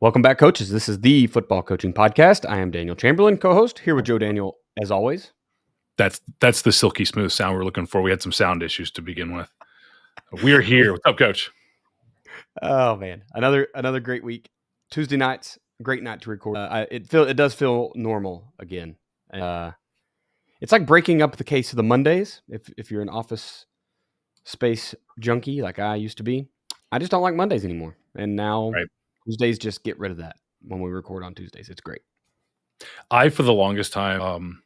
Welcome back, coaches. This is the Football Coaching Podcast. I am Daniel Chamberlain, co-host, here with Joe Daniel, as always. That's the silky smooth sound we're looking for. We had some sound issues to begin with. We're here. What's up, Coach? Oh man, another great week. Tuesday nights, great night to record. It does feel normal again. It's like breaking up the case of the Mondays. If you're an office space junkie like I used to be, I just don't like Mondays anymore. And now Right. Tuesdays, just get rid of that when we record on Tuesdays. It's great. For the longest time,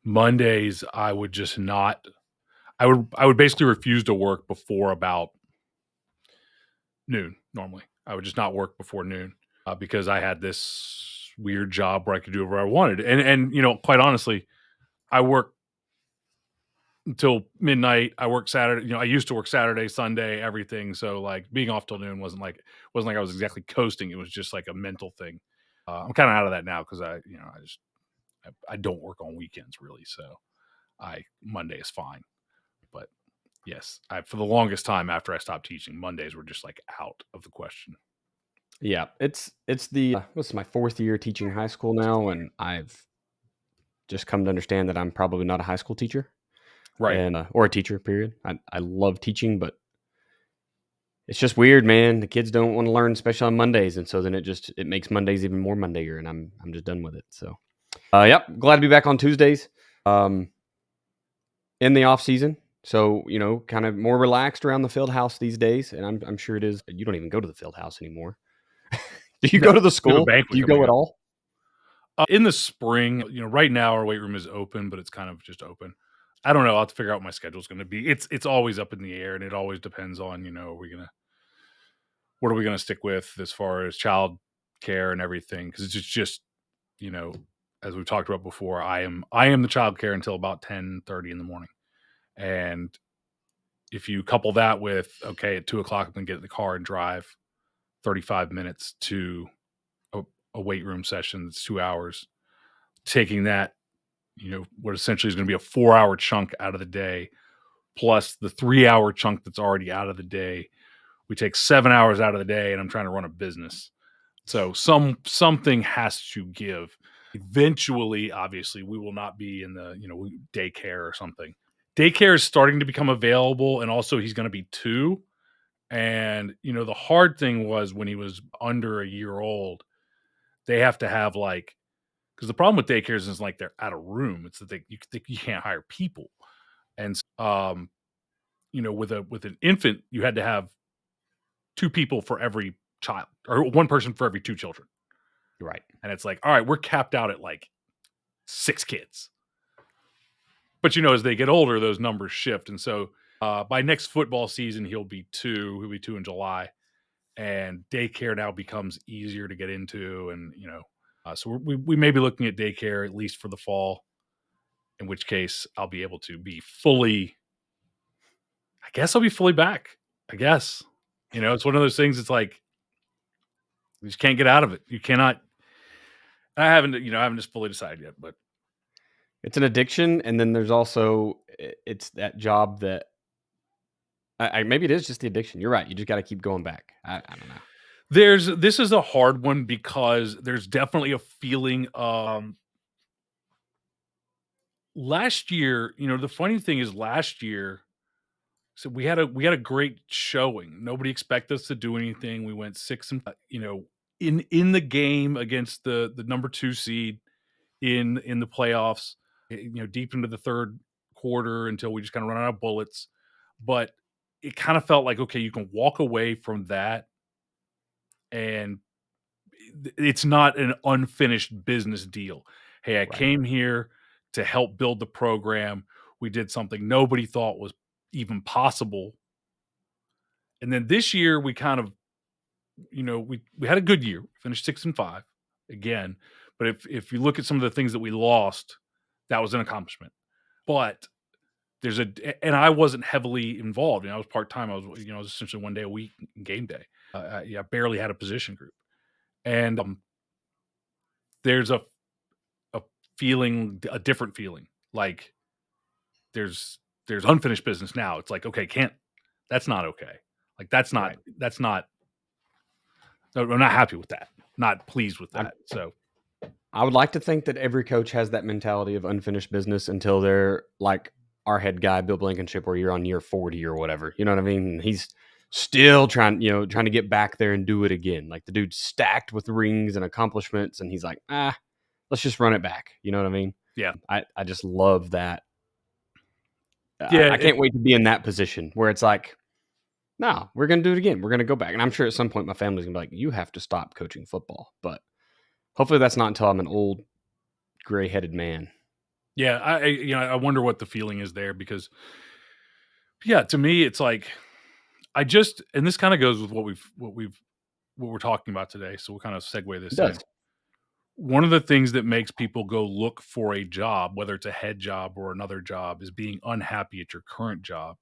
Mondays, I would just not. I would basically refuse to work before about noon. Normally, I would just not work before noon because I had this weird job where I could do whatever I wanted. And quite honestly, I work until midnight. I work Saturday. I used to work Saturday, Sunday, everything. So like being off till noon wasn't like I was exactly coasting. It was just like a mental thing. I'm kind of out of that now because I don't work on weekends really. So Monday is fine. But yes, for the longest time after I stopped teaching, Mondays were just like out of the question. Yeah, it's the this is my fourth year teaching high school now, and I've just come to understand that I'm probably not a high school teacher, Right. and or a teacher. Period. I love teaching, but it's just weird, man. The kids don't want to learn, especially on Mondays, and so then it makes Mondays even more Mondayer, and I'm just done with it. So, yep, glad to be back on Tuesdays, in the off season. So kind of more relaxed around the field house these days, and I'm sure it is. You don't even go to the field house anymore. Do you go to the school? Do you go at all? In the spring, right now our weight room is open, but it's kind of just open. I don't know. I'll have to figure out what my schedule is going to be. It's always up in the air, and it always depends on what are we gonna stick with as far as child care and everything, because it's just as we've talked about before, I am the child care until about 10:30 in the morning, and if you couple that with at 2:00 I'm gonna get in the car and drive 35 minutes to a weight room session that's 2 hours, taking that what essentially is going to be a 4-hour chunk out of the day, plus the 3-hour chunk that's already out of the day. We take 7 hours out of the day, and I'm trying to run a business. So something has to give. Eventually, obviously, we will not be in the daycare or something. Daycare is starting to become available, and also he's going to be 2. And the hard thing was when he was under a year old, they have to have because the problem with daycares is like they're out of room. It's that you can't hire people, and with an infant, you had to have 2 people for every child, or 1 person for every 2 children. Right. And it's like, all right, we're capped out at like 6 kids. But as they get older, those numbers shift, and so by next football season, he'll be 2. He'll be 2 in July, and daycare now becomes easier to get into, and so we may be looking at daycare at least for the fall. In which case, I'll be able to be fully. I guess I'll be fully back. I guess it's one of those things. It's like you just can't get out of it. You cannot. I haven't just fully decided yet, but it's an addiction, and then there's also it's that job that maybe it is just the addiction. You're right. You just got to keep going back. I don't know. This is a hard one because there's definitely a feeling. Last year, the funny thing is, last year, so we had a great showing. Nobody expected us to do anything. We went 6 and in the game against the number 2 seed in the playoffs. Deep into the third quarter until we just kind of run out of bullets. But it kind of felt like, okay, you can walk away from that, and it's not an unfinished business deal. Hey, I came here to help build the program. We did something nobody thought was even possible. And then this year we kind of, we had a good year. We finished 6-5 again. But if you look at some of the things that we lost, that was an accomplishment. But and I wasn't heavily involved. I was part-time. I was essentially 1 day a week game day. I barely had a position group. And there's a feeling, a different feeling. Like there's unfinished business now. It's like, okay, that's not okay. Like that's not I'm not happy with that. Not pleased with I that. So I would like to think that every coach has that mentality of unfinished business until they're like our head guy, Bill Blankenship, where you're on year 40 or whatever. You know what I mean? And he's still trying to get back there and do it again. Like the dude's stacked with rings and accomplishments, and he's like, let's just run it back. You know what I mean? yeah, I just love that. yeah, I can't wait to be in that position where it's like, no, we're going to do it again. We're going to go back. And I'm sure at some point my family's going to be like, you have to stop coaching football. But hopefully that's not until I'm an old, gray headed man. yeah. I wonder what the feeling is there because yeah, to me it's like and this kind of goes with what we're talking about today. So we'll kind of segue It this in. does. One of the things that makes people go look for a job, whether it's a head job or another job, is being unhappy at your current job.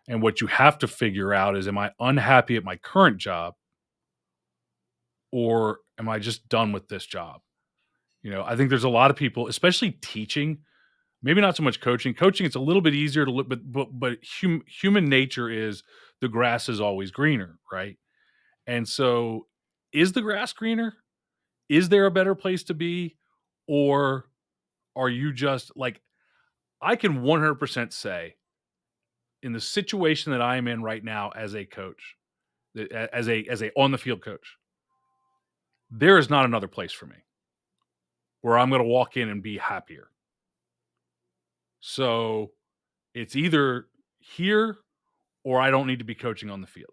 And what you have to figure out is, am I unhappy at my current job or am I just done with this job? I think there's a lot of people, especially teaching, maybe not so much coaching. Coaching, it's a little bit easier to look, but human nature is the grass is always greener, right? And so, is the grass greener? Is there a better place to be? Or are you just like, I can 100% say in the situation that I am in right now as a coach, as a on the field coach, there is not another place for me where I'm going to walk in and be happier. So it's either here or I don't need to be coaching on the field.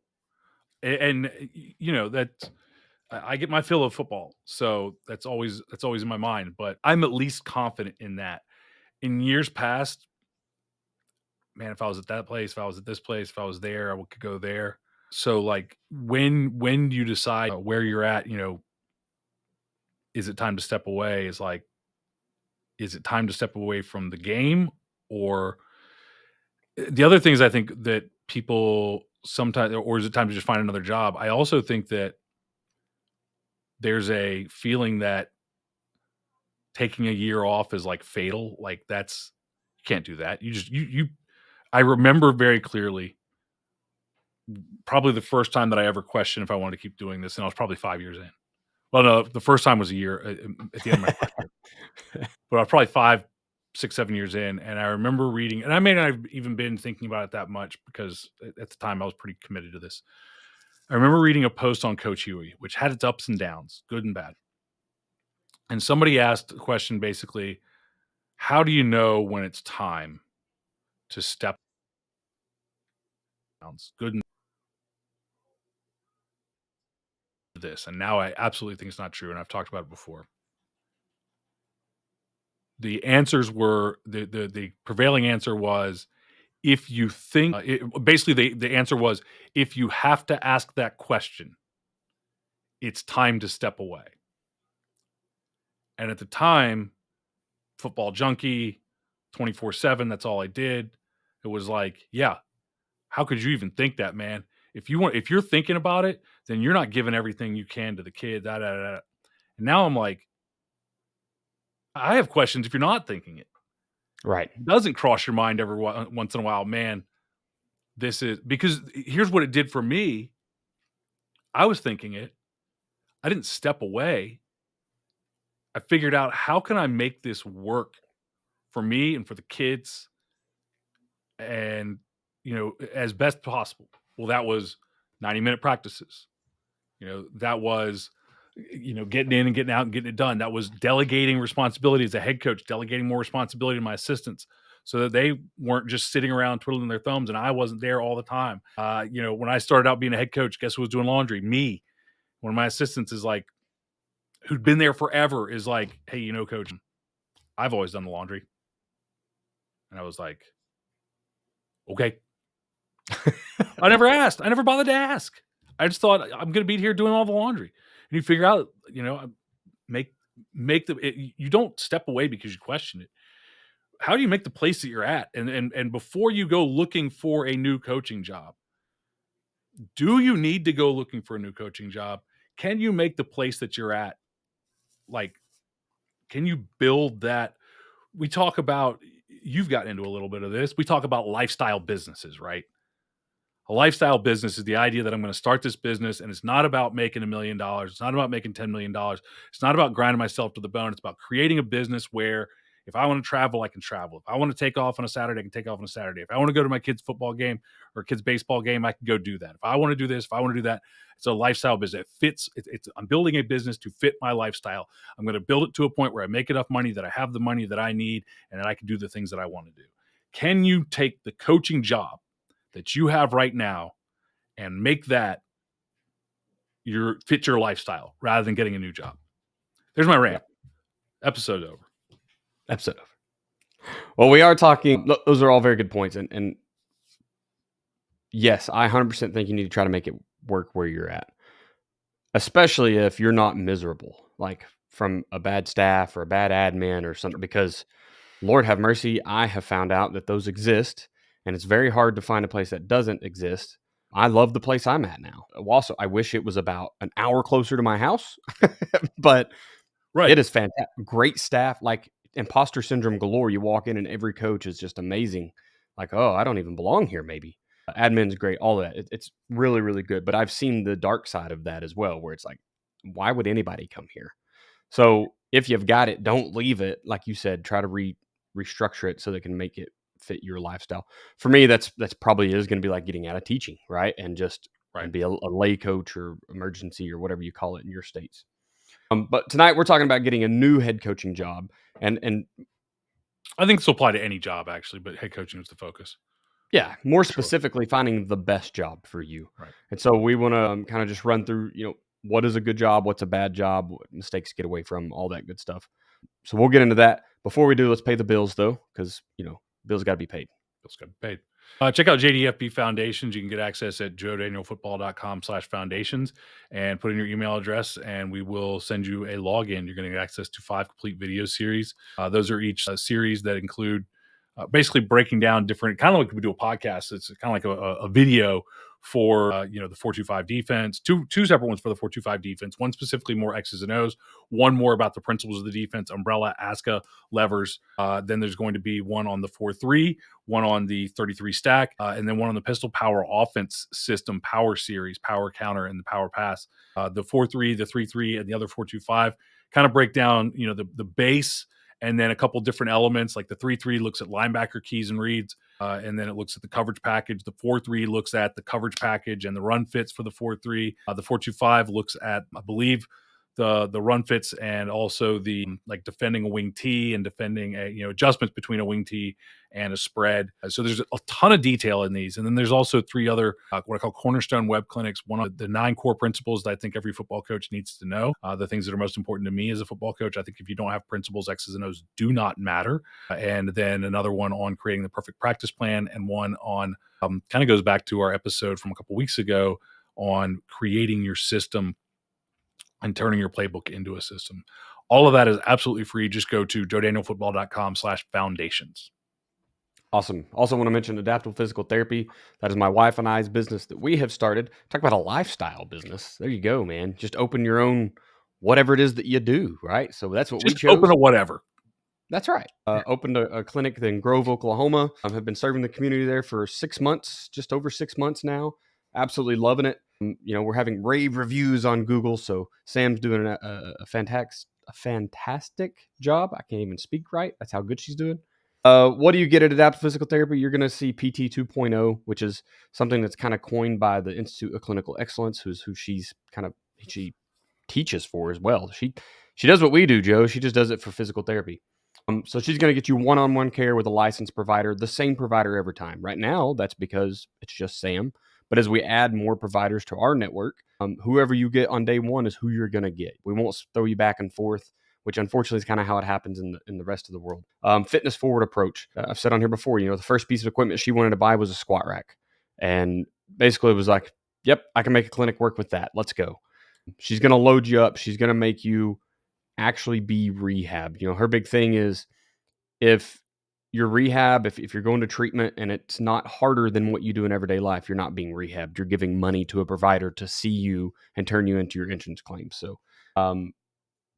And that I get my fill of football, so that's always in my mind. But I'm at least confident in that. In years past, man, if I was at that place, if I was at this place, if I was there, I could go there. So like when you decide where you're at, is it time to step away? Is it time to step away from the game? Or the other things I think that people sometimes, or is it time to just find another job? I also think that there's a feeling that taking a year off is like fatal. Like you can't do that. You just you I remember very clearly probably the first time that I ever questioned if I wanted to keep doing this, and I was probably 5 years in. Well, no, the first time was a year at the end of my first year, but I was probably 5, 6, 7 years in, and I remember reading, and I may not have even been thinking about it that much because at the time I was pretty committed to this. I remember reading a post on Coach Huey, which had its ups and downs, good and bad, and somebody asked the question basically, "How do you know when it's time to step down?" Good and this, and now I absolutely think it's not true, and I've talked about it before. The answers were the prevailing answer was if you think basically the answer was if you have to ask that question, it's time to step away. And at the time, football junkie, 24/7, that's all I did. It was like, yeah, how could you even think that, man? If you're thinking about it, then you're not giving everything you can to the kid. Da, da, da, da. And now I'm like, I have questions if you're not thinking it. Right. Doesn't cross your mind every once in a while, man. This is because here's what it did for me. I was thinking it. I didn't step away. I figured out how can I make this work for me and for the kids and as best possible. Well, that was 90-minute practices. That was getting in and getting out and getting it done. That was delegating responsibility as a head coach, delegating more responsibility to my assistants so that they weren't just sitting around twiddling their thumbs and I wasn't there all the time. When I started out being a head coach, guess who was doing laundry? Me. One of my assistants is like, who'd been there forever, is like, hey, coach, I've always done the laundry. And I was like, okay. I never asked. I never bothered to ask. I just thought I'm going to be here doing all the laundry. And you figure out, make you don't step away because you question it. How do you make the place that you're at? And before you go looking for a new coaching job, do you need to go looking for a new coaching job? Can you make the place that you're at, like, can you build that? We talk about, you've gotten into a little bit of this. We talk about lifestyle businesses, right? A lifestyle business is the idea that I'm going to start this business and it's not about making $1 million. It's not about making $10 million. It's not about grinding myself to the bone. It's about creating a business where if I want to travel, I can travel. If I want to take off on a Saturday, I can take off on a Saturday. If I want to go to my kid's football game or kid's baseball game, I can go do that. If I want to do this, if I want to do that, it's a lifestyle business. It fits. I'm building a business to fit my lifestyle. I'm going to build it to a point where I make enough money that I have the money that I need and that I can do the things that I want to do. Can you take the coaching job that you have right now and make that fit your lifestyle rather than getting a new job? There's my rant. Yeah. Episode over. Episode over. Well, we are talking. Those are all very good points, and yes, I 100% think you need to try to make it work where you're at, especially if you're not miserable, like from a bad staff or a bad admin or something. Because Lord have mercy, I have found out that those exist, and it's very hard to find a place that doesn't exist. I love the place I'm at now. Also, I wish it was about an hour closer to my house, but it is fantastic. Great staff, like imposter syndrome galore. You walk in and every coach is just amazing. Like, oh, I don't even belong here, maybe. Admin's great, all of that. It's really, really good. But I've seen the dark side of that as well, where it's like, why would anybody come here? So if you've got it, don't leave it. Like you said, try to restructure it so they can make it fit your lifestyle. For me, that's probably is going to be like getting out of teaching, right? And just and be a lay coach or emergency or whatever you call it in your states. But tonight we're talking about getting a new head coaching job, and I think this will apply to any job actually, but head coaching is the focus. Yeah, more specifically, finding the best job for you. Right. And so we want to kind of just run through, what is a good job, what's a bad job, what mistakes to get away from, all that good stuff. So we'll get into that. Before we do, let's pay the bills though, because bills got to be paid. Bills got to be paid. Check out JDFB Foundations. You can get access at joedanielfootball.com/foundations and put in your email address, and we will send you a login. You're going to get access to 5 complete video series. Those are each series that include basically breaking down different, kind of like we do a podcast. It's kind of like a video for the 4-2-5 defense. Two separate ones for the 4-2-5 defense. One specifically more X's and O's. One more about the principles of the defense, umbrella, ASCA, levers. Then there's going to be one on the 4-3, one on the 33 stack, and then one on the pistol power offense system power series, power counter, and the power pass. The 4-3, the 3-3, and the other 4-2-5 kind of break down the base. And then a couple different elements, like the 3-3 looks at linebacker keys and reads, and then it looks at the coverage package. The 4-3 looks at the coverage package and the run fits for the 4-3. The 4-2-5 looks at, I believe, the run fits and also the like defending a wing T and defending adjustments between a wing T and a spread. So there's a ton of detail in these. And then there's also 3 other what I call cornerstone web clinics. One of the 9 core principles that I think every football coach needs to know. The things that are most important to me as a football coach. I think if you don't have principles, X's and O's do not matter. And then another one on creating the perfect practice plan, and one on kind of goes back to our episode from a couple weeks ago on creating your system and turning your playbook into a system. All of that is absolutely free. Just go to joedanielfootball.com/foundations. Awesome. Also want to mention Adaptable Physical Therapy. That is my wife and I's business that we have started. Talk about a lifestyle business. There you go, man. Just open your own, whatever it is that you do, right? So that's what we chose. Open a whatever. That's right. Opened a clinic in Grove, Oklahoma. Have been serving the community there for 6 months, just over 6 months now. Absolutely loving it. We're having rave reviews on Google. So Sam's doing a fantastic job. I can't even speak right. That's how good she's doing. What do you get at Adaptive Physical Therapy? You're going to see PT 2.0, which is something that's kind of coined by the Institute of Clinical Excellence, who she teaches for as well. She does what we do, Joe. She just does it for physical therapy. So she's going to get you one-on-one care with a licensed provider, the same provider every time. Right now, that's because it's just Sam. But as we add more providers to our network, whoever you get on day one is who you're going to get. We won't throw you back and forth, which unfortunately is kind of how it happens in the rest of the world. Fitness forward approach. I've said on here before, the first piece of equipment she wanted to buy was a squat rack. And basically it was like, yep, I can make a clinic work with that. Let's go. She's going to load you up. She's going to make you actually be rehab. Her big thing is if you're rehab, if you're going to treatment and it's not harder than what you do in everyday life, you're not being rehabbed. You're giving money to a provider to see you and turn you into your insurance claims. So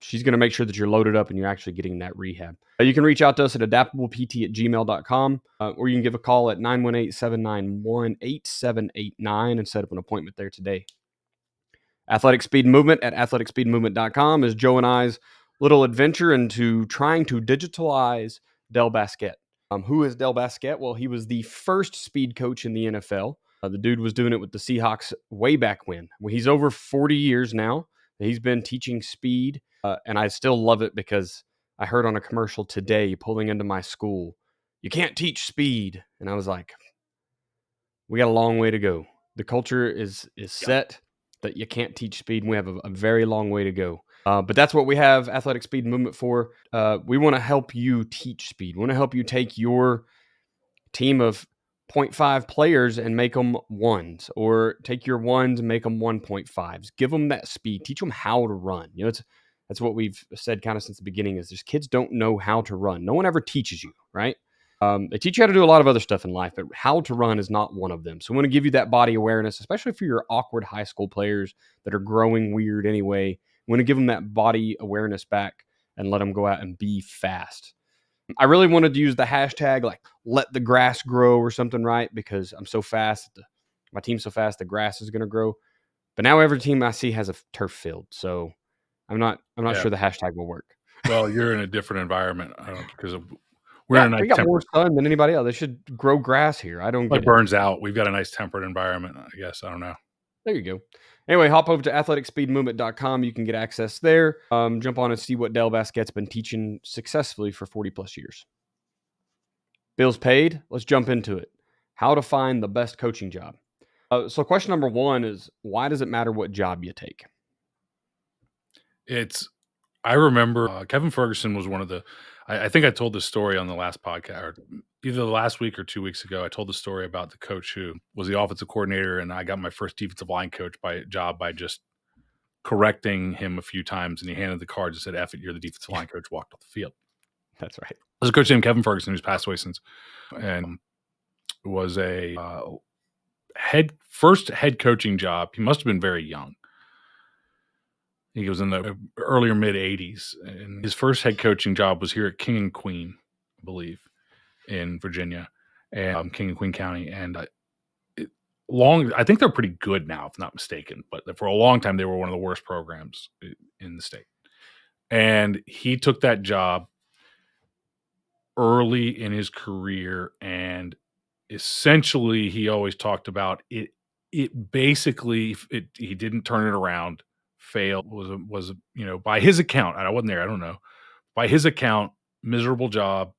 she's going to make sure that you're loaded up and you're actually getting that rehab. You can reach out to us at adaptablept@gmail.com, or you can give a call at 918-791-8789 and set up an appointment there today. Athletic Speed Movement at athleticspeedmovement.com is Joe and I's little adventure into trying to digitalize Del Basquette. Who is Del Basquette? Well, he was the first speed coach in the NFL. The dude was doing it with the Seahawks way back when. He's over 40 years now. He's been teaching speed, and I still love it because I heard on a commercial today pulling into my school, "You can't teach speed." And I was like, we got a long way to go. The culture is set that you can't teach speed, and we have a very long way to go. But that's what we have Athletic Speed Movement for. We want to help you teach speed. We want to help you take your team of 0.5 players and make them ones, or take your ones and make them 1.5s. Give them that speed. Teach them how to run. That's what we've said kind of since the beginning, is just kids don't know how to run. No one ever teaches you, right? They teach you how to do a lot of other stuff in life, but how to run is not one of them. So we want to give you that body awareness, especially for your awkward high school players that are growing weird anyway. We want to give them that body awareness back and let them go out and be fast. I really wanted to use the hashtag like "let the grass grow" or something, right? Because I'm so fast, my team's so fast, the grass is going to grow. But now every team I see has a turf field, so I'm not Yeah. sure the hashtag will work. Well, you're in a different environment because we're in Yeah, a we nice got more temperate. sun than anybody else. They should grow grass here. I don't Like get it. burns out. We've got a nice temperate environment, I guess. I don't know. There you go. Anyway, hop over to athleticspeedmovement.com. You can get access there. Jump on and see what Del Basquette's been teaching successfully for 40 plus years. Bills paid. Let's jump into it. How to find the best coaching job. So question number one is, why does it matter what job you take? I remember Kevin Ferguson was one of the. I think I told this story on the last podcast, or either the last week or 2 weeks ago. I told the story about the coach who was the offensive coordinator, and I got my first defensive line coach by just correcting him a few times, and he handed the cards and said, "F it, you're the defensive line coach." Walked off the field. That's right. There's a coach named Kevin Ferguson who's passed away since, and was a first head coaching job. He must have been very young. He was in the earlier mid 80s, and his first head coaching job was here at King and Queen, I believe, in Virginia, and King and Queen County. And I think they're pretty good now, if not mistaken. But for a long time, they were one of the worst programs in the state. And he took that job early in his career, and essentially, he always talked about it. It basically, he didn't turn it around. Failed was by his account. I wasn't there. I don't know. By his account, miserable job.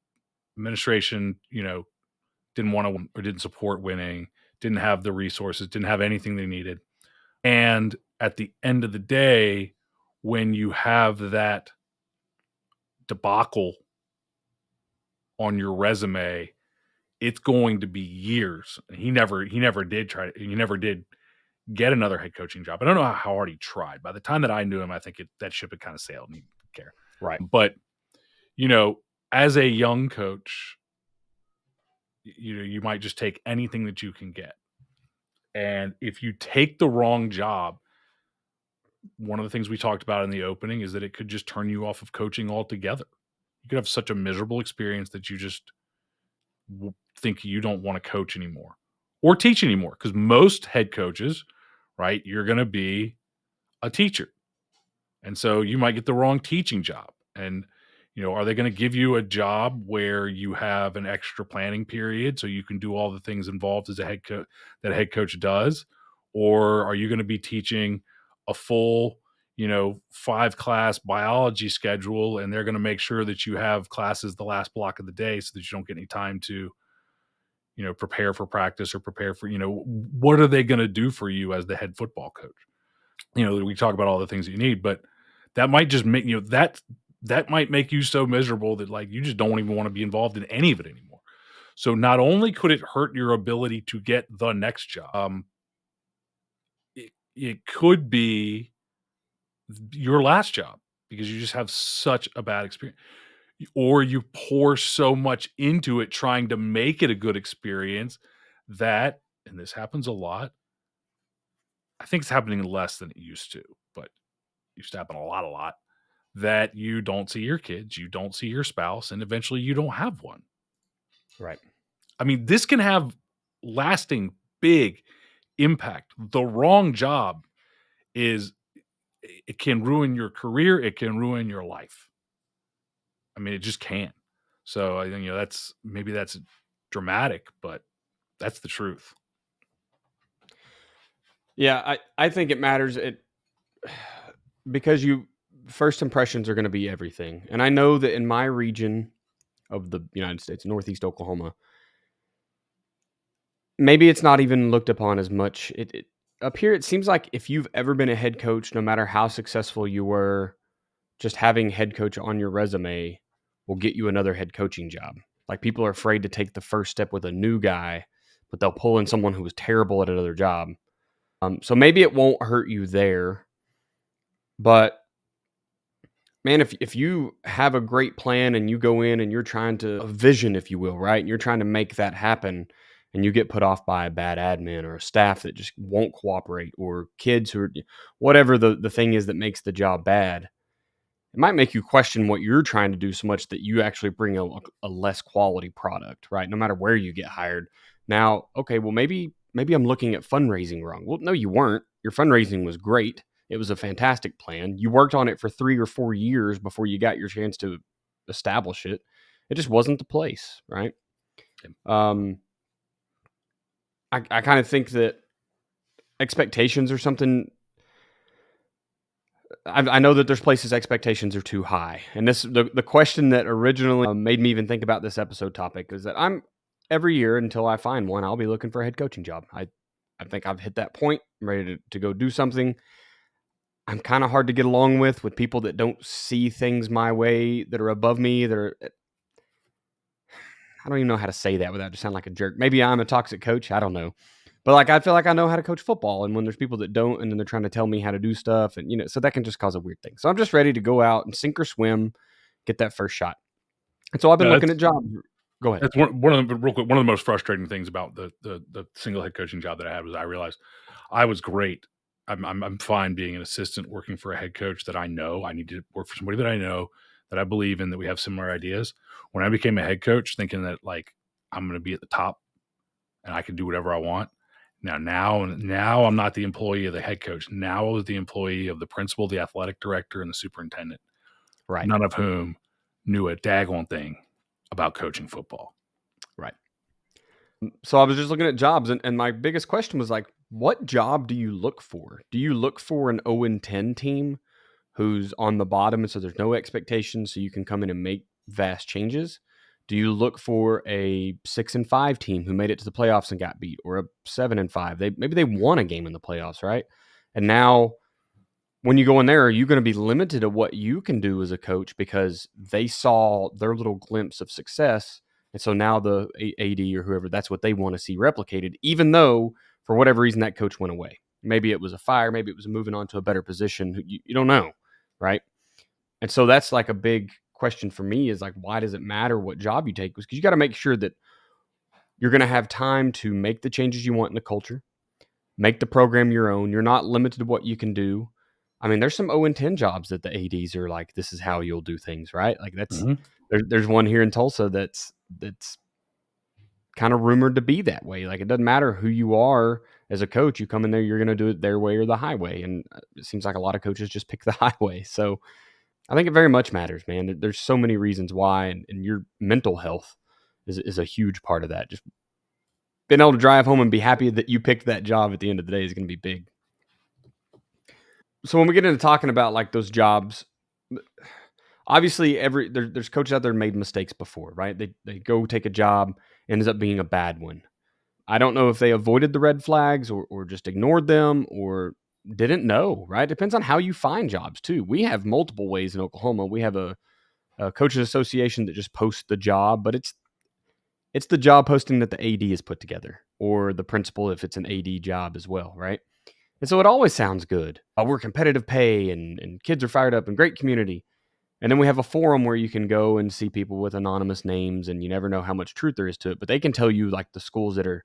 Administration, didn't want to or didn't support winning. Didn't have the resources. Didn't have anything they needed. And at the end of the day, when you have that debacle on your resume, it's going to be years. He never did try. He never did get another head coaching job. I don't know how hard he tried. By the time that I knew him, I think that ship had kind of sailed, and he didn't care. Right. But as a young coach, you might just take anything that you can get. And if you take the wrong job, one of the things we talked about in the opening is that it could just turn you off of coaching altogether. You could have such a miserable experience that you just think you don't want to coach anymore or teach anymore. Because most head coaches, right, you're going to be a teacher. And so you might get the wrong teaching job. And, are they going to give you a job where you have an extra planning period so you can do all the things involved as a head coach that a head coach does? Or are you going to be teaching a full, 5-class biology schedule, and they're going to make sure that you have classes the last block of the day so that you don't get any time to, prepare for practice or prepare for, what are they going to do for you as the head football coach? We talk about all the things that you need, but that might just make that might make you so miserable that like you just don't even want to be involved in any of it anymore. So not only could it hurt your ability to get the next job, it could be your last job because you just have such a bad experience, or you pour so much into it trying to make it a good experience that, and this happens a lot. I think it's happening less than it used to, but it used to happen a lot, that you don't see your kids, you don't see your spouse, and eventually you don't have one. Right. I mean, this can have lasting big impact. The wrong job is it can ruin your career, it can ruin your life. I mean, it just can. So I think that's dramatic, but that's the truth. Yeah, I think it matters because you first impressions are going to be everything. And I know that in my region of the United States, Northeast Oklahoma, maybe it's not even looked upon as much. It up here it seems like if you've ever been a head coach, no matter how successful you were, just having head coach on your resume will get you another head coaching job. Like people are afraid to take the first step with a new guy, but they'll pull in someone who was terrible at another job. So maybe it won't hurt you there, but man, if you have a great plan and you go in and you're trying to a vision, if you will, right, and you're trying to make that happen, and you get put off by a bad admin or a staff that just won't cooperate, or kids who are whatever the thing is that makes the job bad, it might make you question what you're trying to do so much that you actually bring a less quality product, right? No matter where you get hired. Now, okay, well maybe I'm looking at fundraising wrong. Well, no, you weren't. Your fundraising was great. It was a fantastic plan. You worked on it for 3 or 4 years before you got your chance to establish it. It just wasn't the place, right? Um, I kind of think that expectations are something. I know that there's places expectations are too high, and the question that originally made me even think about this episode topic is that I'm every year until I find one, I'll be looking for a head coaching job. I think I've hit that point. I'm ready to go do something. I'm kind of hard to get along with people that don't see things my way, that are above me. That are I don't even know how to say that without just sound like a jerk. Maybe I'm a toxic coach. I don't know. But like I feel like I know how to coach football, and when there's people that don't, and then they're trying to tell me how to do stuff, and so that can just cause a weird thing. So I'm just ready to go out and sink or swim, get that first shot. And so I've been No, looking at jobs. Go ahead. that's one of the real quick. One of the most frustrating things about the single head coaching job that I had was I realized I was great. I'm fine being an assistant working for a head coach that I know. I need to work for somebody that I know, that I believe in, that we have similar ideas. When I became a head coach, thinking that like I'm going to be at the top and I can do whatever I want. Now I'm not the employee of the head coach. Now I was the employee of the principal, the athletic director, and the superintendent, Right. none of whom knew a daggone thing about coaching football. Right. So I was just looking at jobs, and my biggest question was like, what job do you look for? Do you look for an 0-10 team who's on the bottom, and so there's no expectations, so you can come in and make vast changes? Do you look for a 6-5 team who made it to the playoffs and got beat, or a 7-5? Maybe they won a game in the playoffs, right? And now when you go in there, are you going to be limited to what you can do as a coach because they saw their little glimpse of success, and so now the AD or whoever, that's what they want to see replicated, even though for whatever reason that coach went away. Maybe it was a fire, maybe it was moving on to a better position. You don't know, right? And so that's like a big question for me is like, why does it matter what job you take? Because you got to make sure that you're going to have time to make the changes you want in the culture, make the program your own. You're not limited to what you can do. I mean, there's some 0-10 jobs that the ADs are like, this is how you'll do things, right? Like Mhm. there's one here in Tulsa that's kind of rumored to be that way. Like it doesn't matter who you are as a coach, you come in there, you're going to do it their way or the highway. And it seems like a lot of coaches just pick the highway. So I think it very much matters, man. There's so many reasons why, and your mental health is a huge part of that. Just being able to drive home and be happy that you picked that job at the end of the day is going to be big. So when we get into talking about like those jobs, obviously there's coaches out there made mistakes before, right? They go take a job, ends up being a bad one. I don't know if they avoided the red flags or just ignored them or didn't know, right? Depends on how you find jobs too. We have multiple ways in Oklahoma. We have a coaches association that just posts the job, but it's the job posting that the AD is put together, or the principal if it's an AD job as well, right? And so it always sounds good. We're competitive pay and kids are fired up and great community. And then we have a forum where you can go and see people with anonymous names, and you never know how much truth there is to it. But they can tell you like the schools that are,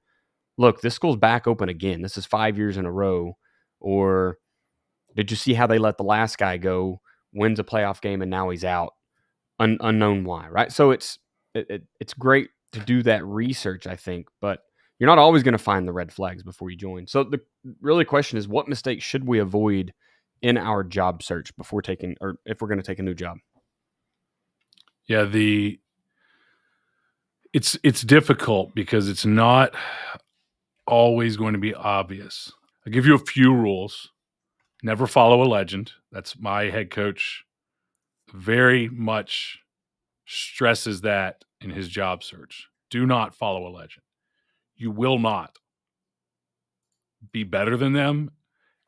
look, this school's back open again. This is 5 years in a row. Or did you see how they let the last guy go? wins a playoff game, and now he's out, unknown why, right? So it's great to do that research, I think, but you're not always going to find the red flags before you join. So the really question is, what mistakes should we avoid in our job search before taking, or if we're going to take a new job? Yeah, it's difficult because it's not always going to be obvious. I'll give you a few rules. Never follow a legend. That's my head coach very much stresses that in his job search. Do not follow a legend. You will not be better than them.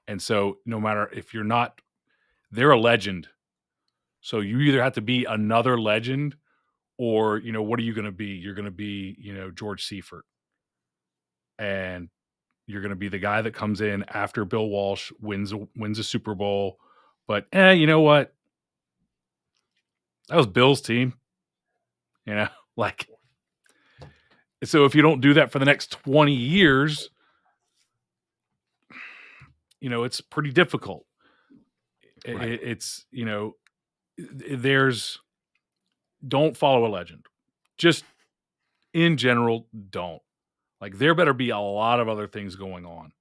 And so no matter if you're not, they're a legend. So you either have to be another legend or, what are you going to be? You're going to be, George Seifert. And you're going to be the guy that comes in after Bill Walsh wins a Super Bowl. But you know what? That was Bill's team. Like, so if you don't do that for the next 20 years, it's pretty difficult. Right. It's, there's, don't follow a legend. Just in general, don't. Like, there better be a lot of other things going on,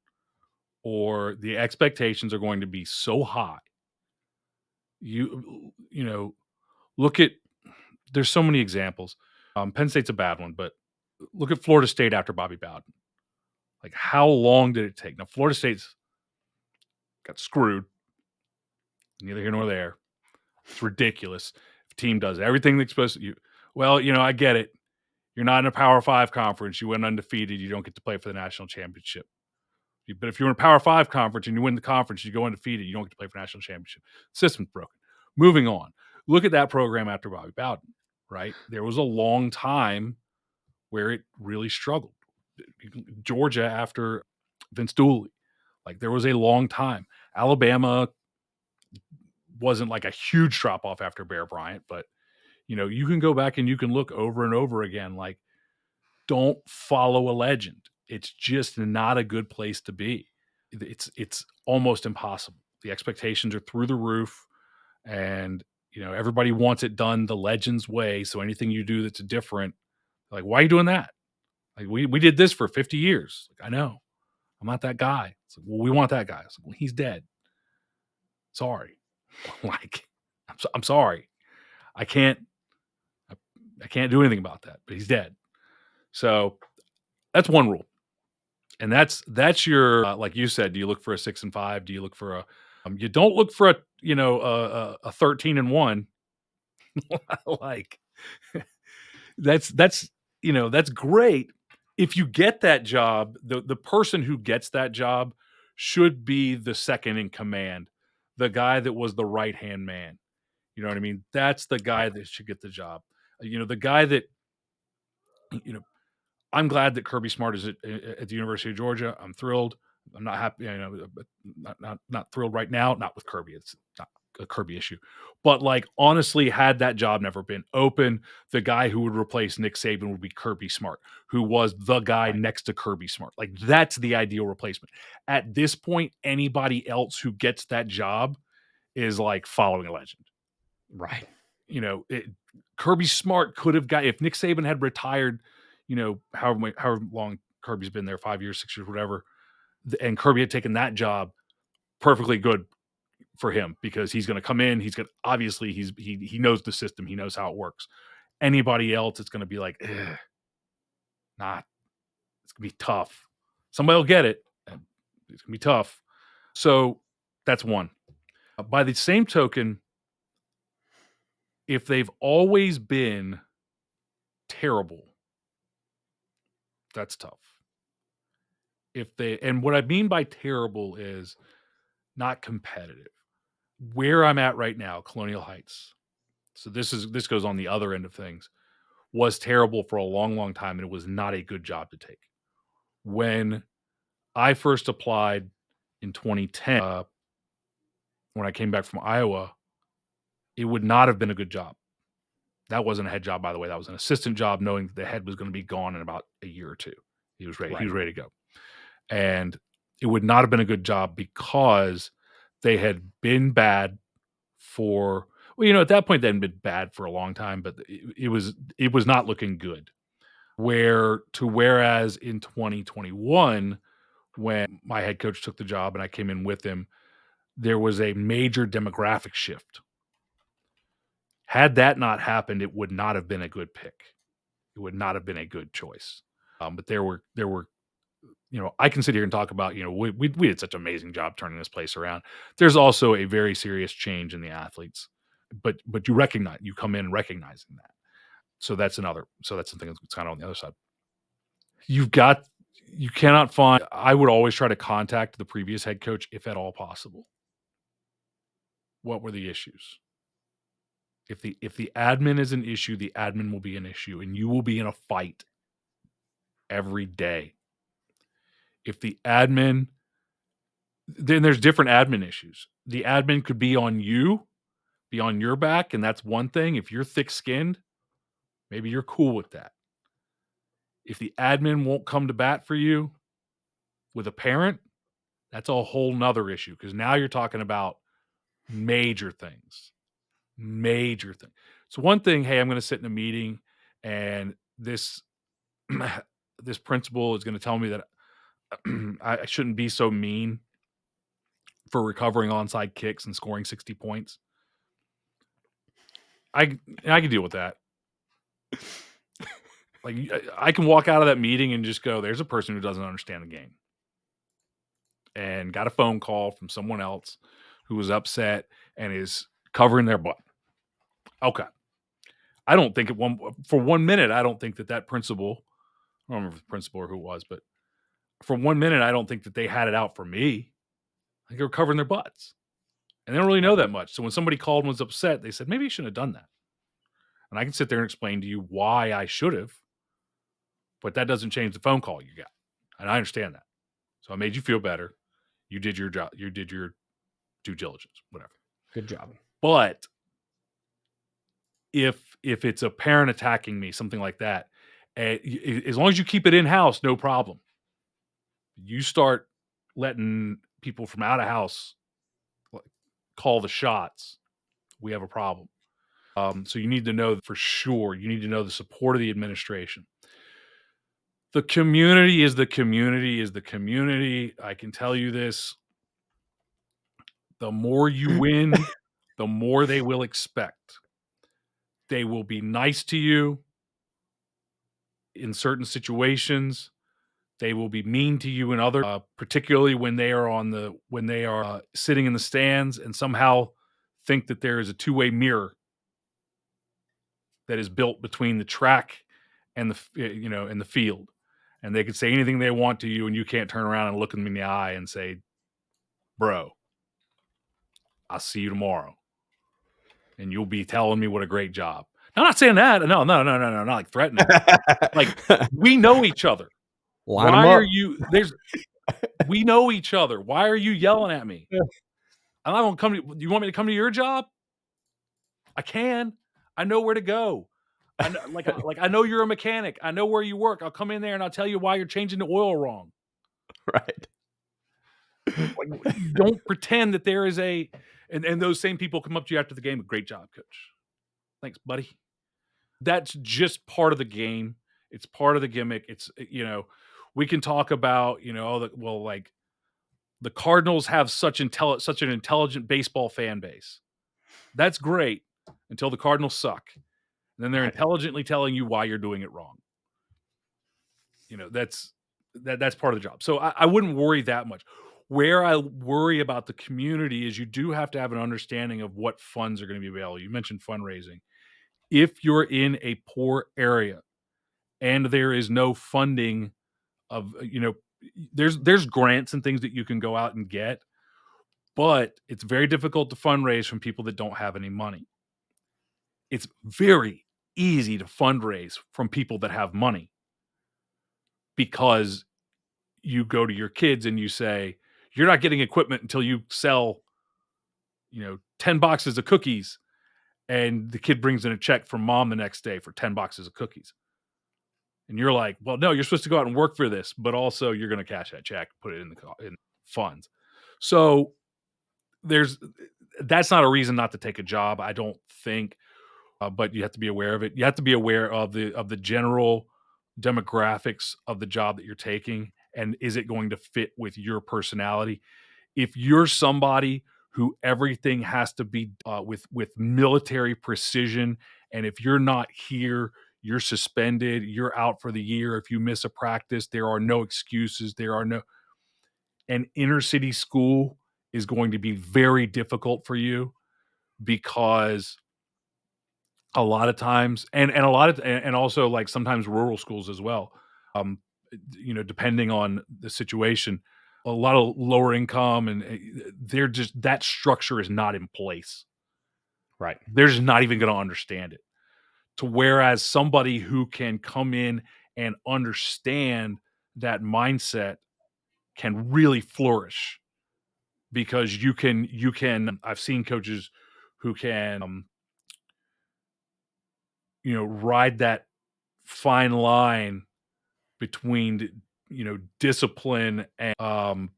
or the expectations are going to be so high. Look at, there's so many examples. Penn State's a bad one, but look at Florida State after Bobby Bowden. Like, how long did it take? Now, Florida State's got screwed. Neither here nor there. It's ridiculous. If a team does everything they're supposed to, I get it. You're not in a Power 5 conference. You went undefeated. You don't get to play for the national championship. But if you're in a Power 5 conference and you win the conference, you go undefeated. You don't get to play for national championship. System's broken. Moving on. Look at that program after Bobby Bowden, right? There was a long time where it really struggled. Georgia after Vince Dooley. Like, there was a long time. Alabama wasn't like a huge drop off after Bear Bryant, but you can go back and you can look over and over again. Like, don't follow a legend. It's just not a good place to be. It's almost impossible. The expectations are through the roof, and everybody wants it done the legend's way. So anything you do that's different, like, why are you doing that? Like, we did this for 50 years. Like, I know. I'm not that guy. It's like, well, we want that guy. It's like, well, he's dead. Sorry. Like, I'm sorry. I can't do anything about that, but he's dead. So that's one rule. And that's your, like you said, do you look for a 6-5? Do you look for you don't look for a 13-1. Like, that's great. If you get that job, the person who gets that job should be the second in command, the guy that was the right-hand man. You know what I mean? That's the guy that should get the job. The guy that, I'm glad that Kirby Smart is at the University of Georgia. I'm thrilled. I'm not happy, but not thrilled right now. Not with Kirby. It's not a Kirby issue. But, like, honestly, had that job never been open, the guy who would replace Nick Saban would be Kirby Smart, who was the guy Right. next to Kirby Smart. Like, that's the ideal replacement. At this point, anybody else who gets that job is like following a legend. Right. Kirby Smart could have got, if Nick Saban had retired, however long Kirby's been there, 5 years, 6 years, whatever, and Kirby had taken that job, perfectly good for him, because he's going to come in. He's going to, obviously he knows the system. He knows how it works. Anybody else, it's going to be like, not. It's going to be tough. Somebody will get it. And it's going to be tough. So that's one. By the same token, if they've always been terrible, that's tough. And what I mean by terrible is not competitive. Where I'm at right now, Colonial Heights. So this goes on the other end of things. Was terrible for a long, long time, and it was not a good job to take. When I first applied in 2010, when I came back from Iowa, it would not have been a good job. That wasn't a head job, by the way. That was an assistant job, knowing that the head was going to be gone in about a year or two. He was ready. Right. He was ready to go. And it would not have been a good job because they had been bad for at that point, that had been bad for a long time, but it was not looking good. Whereas in 2021, when my head coach took the job and I came in with him, there was a major demographic shift. Had that not happened, it would not have been a good pick. It would not have been a good choice. But there were I can sit here and talk about, we did such an amazing job turning this place around. There's also a very serious change in the athletes, but you come in recognizing that. So that's something that's kind of on the other side. You cannot find. I would always try to contact the previous head coach if at all possible. What were the issues? If the admin is an issue, the admin will be an issue, and you will be in a fight every day. If the admin, then there's different admin issues. The admin could be on you, be on your back, and that's one thing. If you're thick-skinned, maybe you're cool with that. If the admin won't come to bat for you with a parent, that's a whole nother issue, because now you're talking about major things. Major thing. So one thing, hey, I'm going to sit in a meeting and this this principal is going to tell me that I shouldn't be so mean for recovering onside kicks and scoring 60 points. I can deal with that. Like, I can walk out of that meeting and just go, there's a person who doesn't understand the game. And got a phone call from someone else who was upset and is covering their butt. Okay. I don't think for 1 minute, I don't think that principal, I don't remember the principal or who it was, but for 1 minute, I don't think that they had it out for me. I think they were covering their butts. And they don't really know that much. So when somebody called and was upset, they said, maybe you shouldn't have done that. And I can sit there and explain to you why I should have, but that doesn't change the phone call you got. And I understand that. So I made you feel better. You did your job. You did your due diligence, whatever. Good job. But if it's a parent attacking me, something like that, as long as you keep it in-house, no problem. You start letting people from out of house call the shots, we have a problem. So you need to know for sure. You need to know the support of the administration. The community is the community is the community. I can tell you this. The more you win, the more they will expect. They will be nice to you in certain situations. They will be mean to you in other, particularly when they are sitting in the stands and somehow think that there is a two-way mirror that is built between the track and and the field, and they could say anything they want to you, and you can't turn around and look them in the eye and say, "Bro, I'll see you tomorrow," and you'll be telling me what a great job. I'm not saying that. No, not like threatening. Like, we know each other. Line them Why up. are you we know each other. Why are you yelling at me? I'm not gonna come to you. Want me to come to your job? I can. I know where to go. I know, I know you're a mechanic. I know where you work. I'll come in there and I'll tell you why you're changing the oil wrong. Right. Don't pretend that there is and those same people come up to you after the game. Great job, coach. Thanks, buddy. That's just part of the game. It's part of the gimmick. It's, we can talk about, the Cardinals have such an intelligent baseball fan base. That's great until the Cardinals suck. And then they're intelligently telling you why you're doing it wrong. That's part of the job. So I wouldn't worry that much. Where I worry about the community is you do have to have an understanding of what funds are going to be available. You mentioned fundraising. If you're in a poor area and there is no funding of, there's grants and things that you can go out and get, but it's very difficult to fundraise from people that don't have any money. It's very easy to fundraise from people that have money, because you go to your kids and you say, you're not getting equipment until you sell, 10 boxes of cookies. And the kid brings in a check from mom the next day for 10 boxes of cookies. And you're like, well, no, you're supposed to go out and work for this, but also you're going to cash that check, put it in funds. So that's not a reason not to take a job, I don't think, but you have to be aware of it. You have to be aware of the general demographics of the job that you're taking, and is it going to fit with your personality? If you're somebody who everything has to be with military precision, and if you're not here, you're suspended, you're out for the year. If you miss a practice, there are no excuses. There are no An inner city school is going to be very difficult for you because a lot of times, and a lot of, and also like sometimes rural schools as well. Um, depending on the situation, a lot of lower income, and they're just that structure is not in place. Right. They're just not even going to understand it. To whereas somebody who can come in and understand that mindset can really flourish because you can. I've seen coaches who can ride that fine line between discipline and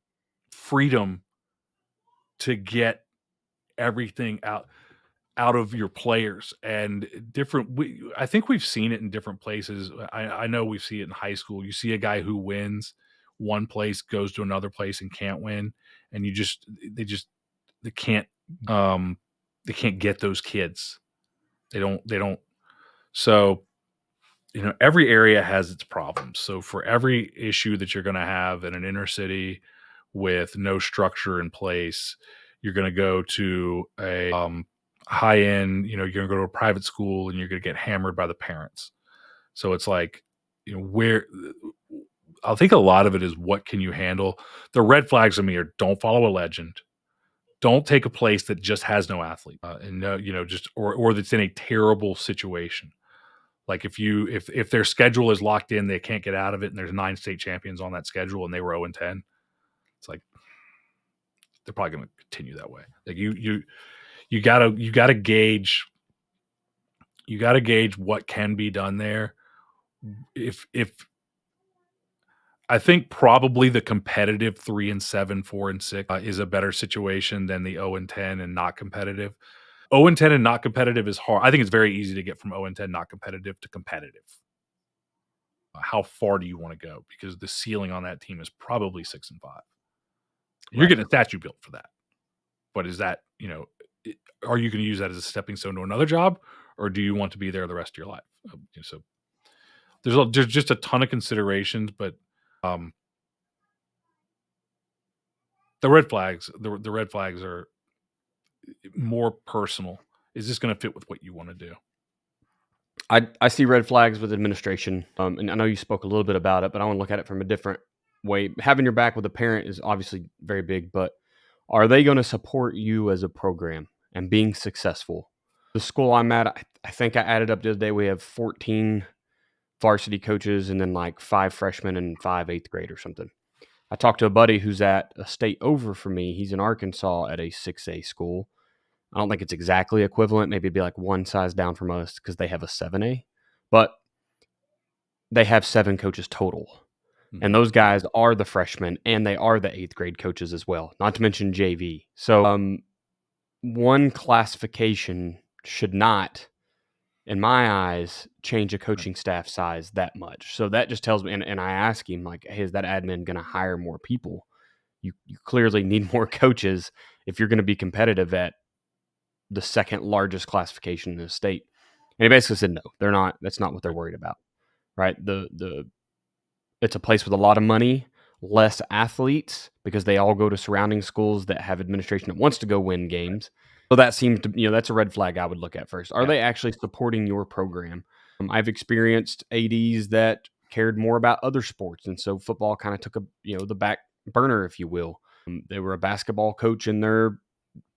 freedom to get everything out of your players. And I think we've seen it in different places. I know we see it in high school. You see a guy who wins one place, goes to another place and can't win, and they can't um they can't get those kids. They don't so every area has its problems. So for every issue that you're going to have in an inner city with no structure in place, you're going to go to a high end, you're going to go to a private school and you're going to get hammered by the parents. So it's like, where I think a lot of it is what can you handle? The red flags of me are don't follow a legend. Don't take a place that just has no athlete, and no, just or that's in a terrible situation. Like if their schedule is locked in, they can't get out of it, and there's 9 state champions on that schedule, and they were 0-10. It's like they're probably going to continue that way. Like you gotta gauge what can be done there. If I think probably the competitive 3-7, 4-6 is a better situation than the 0-10 and not competitive. 0-10 and not competitive is hard. I think it's very easy to get from 0-10 not competitive to competitive. How far do you want to go? Because the ceiling on that team is probably 6-5. You're Right. getting a statue built for that. But is that, are you going to use that as a stepping stone to another job, or do you want to be there the rest of your life? So there's just a ton of considerations, but um, the red flags are more personal. Is this going to fit with what you want to do? I see red flags with administration, and I know you spoke a little bit about it, but I want to look at it from a different way. Having your back with a parent is obviously very big, but are they going to support you as a program and being successful? The school I'm at, I think I added up the other day, we have 14 varsity coaches and then like 5 freshmen and 5 eighth grade or something. I talked to a buddy who's at a state over for me. He's in Arkansas at a 6A school. I don't think it's exactly equivalent. Maybe it'd be like one size down from us because they have a 7A, but they have 7 coaches total. And Mhm. those guys are the freshmen and they are the eighth grade coaches as well, not to mention JV. So, one classification should not, in my eyes, change a Right. coaching staff size that much. So that just tells me, and I ask him, like, hey, is that admin going to hire more people? You clearly need more coaches if you're going to be competitive at the second largest classification in the state. And he basically said, no, they're not. That's not what they're Right. worried about, right? The It's a place with a lot of money, less athletes because they all go to surrounding schools that have administration that wants to go win games. So that seems to, that's a red flag I would look at first. Are Yeah. they actually supporting your program? I've experienced ADs that cared more about other sports, and so football kind of took the back burner, if you will. They were a basketball coach in their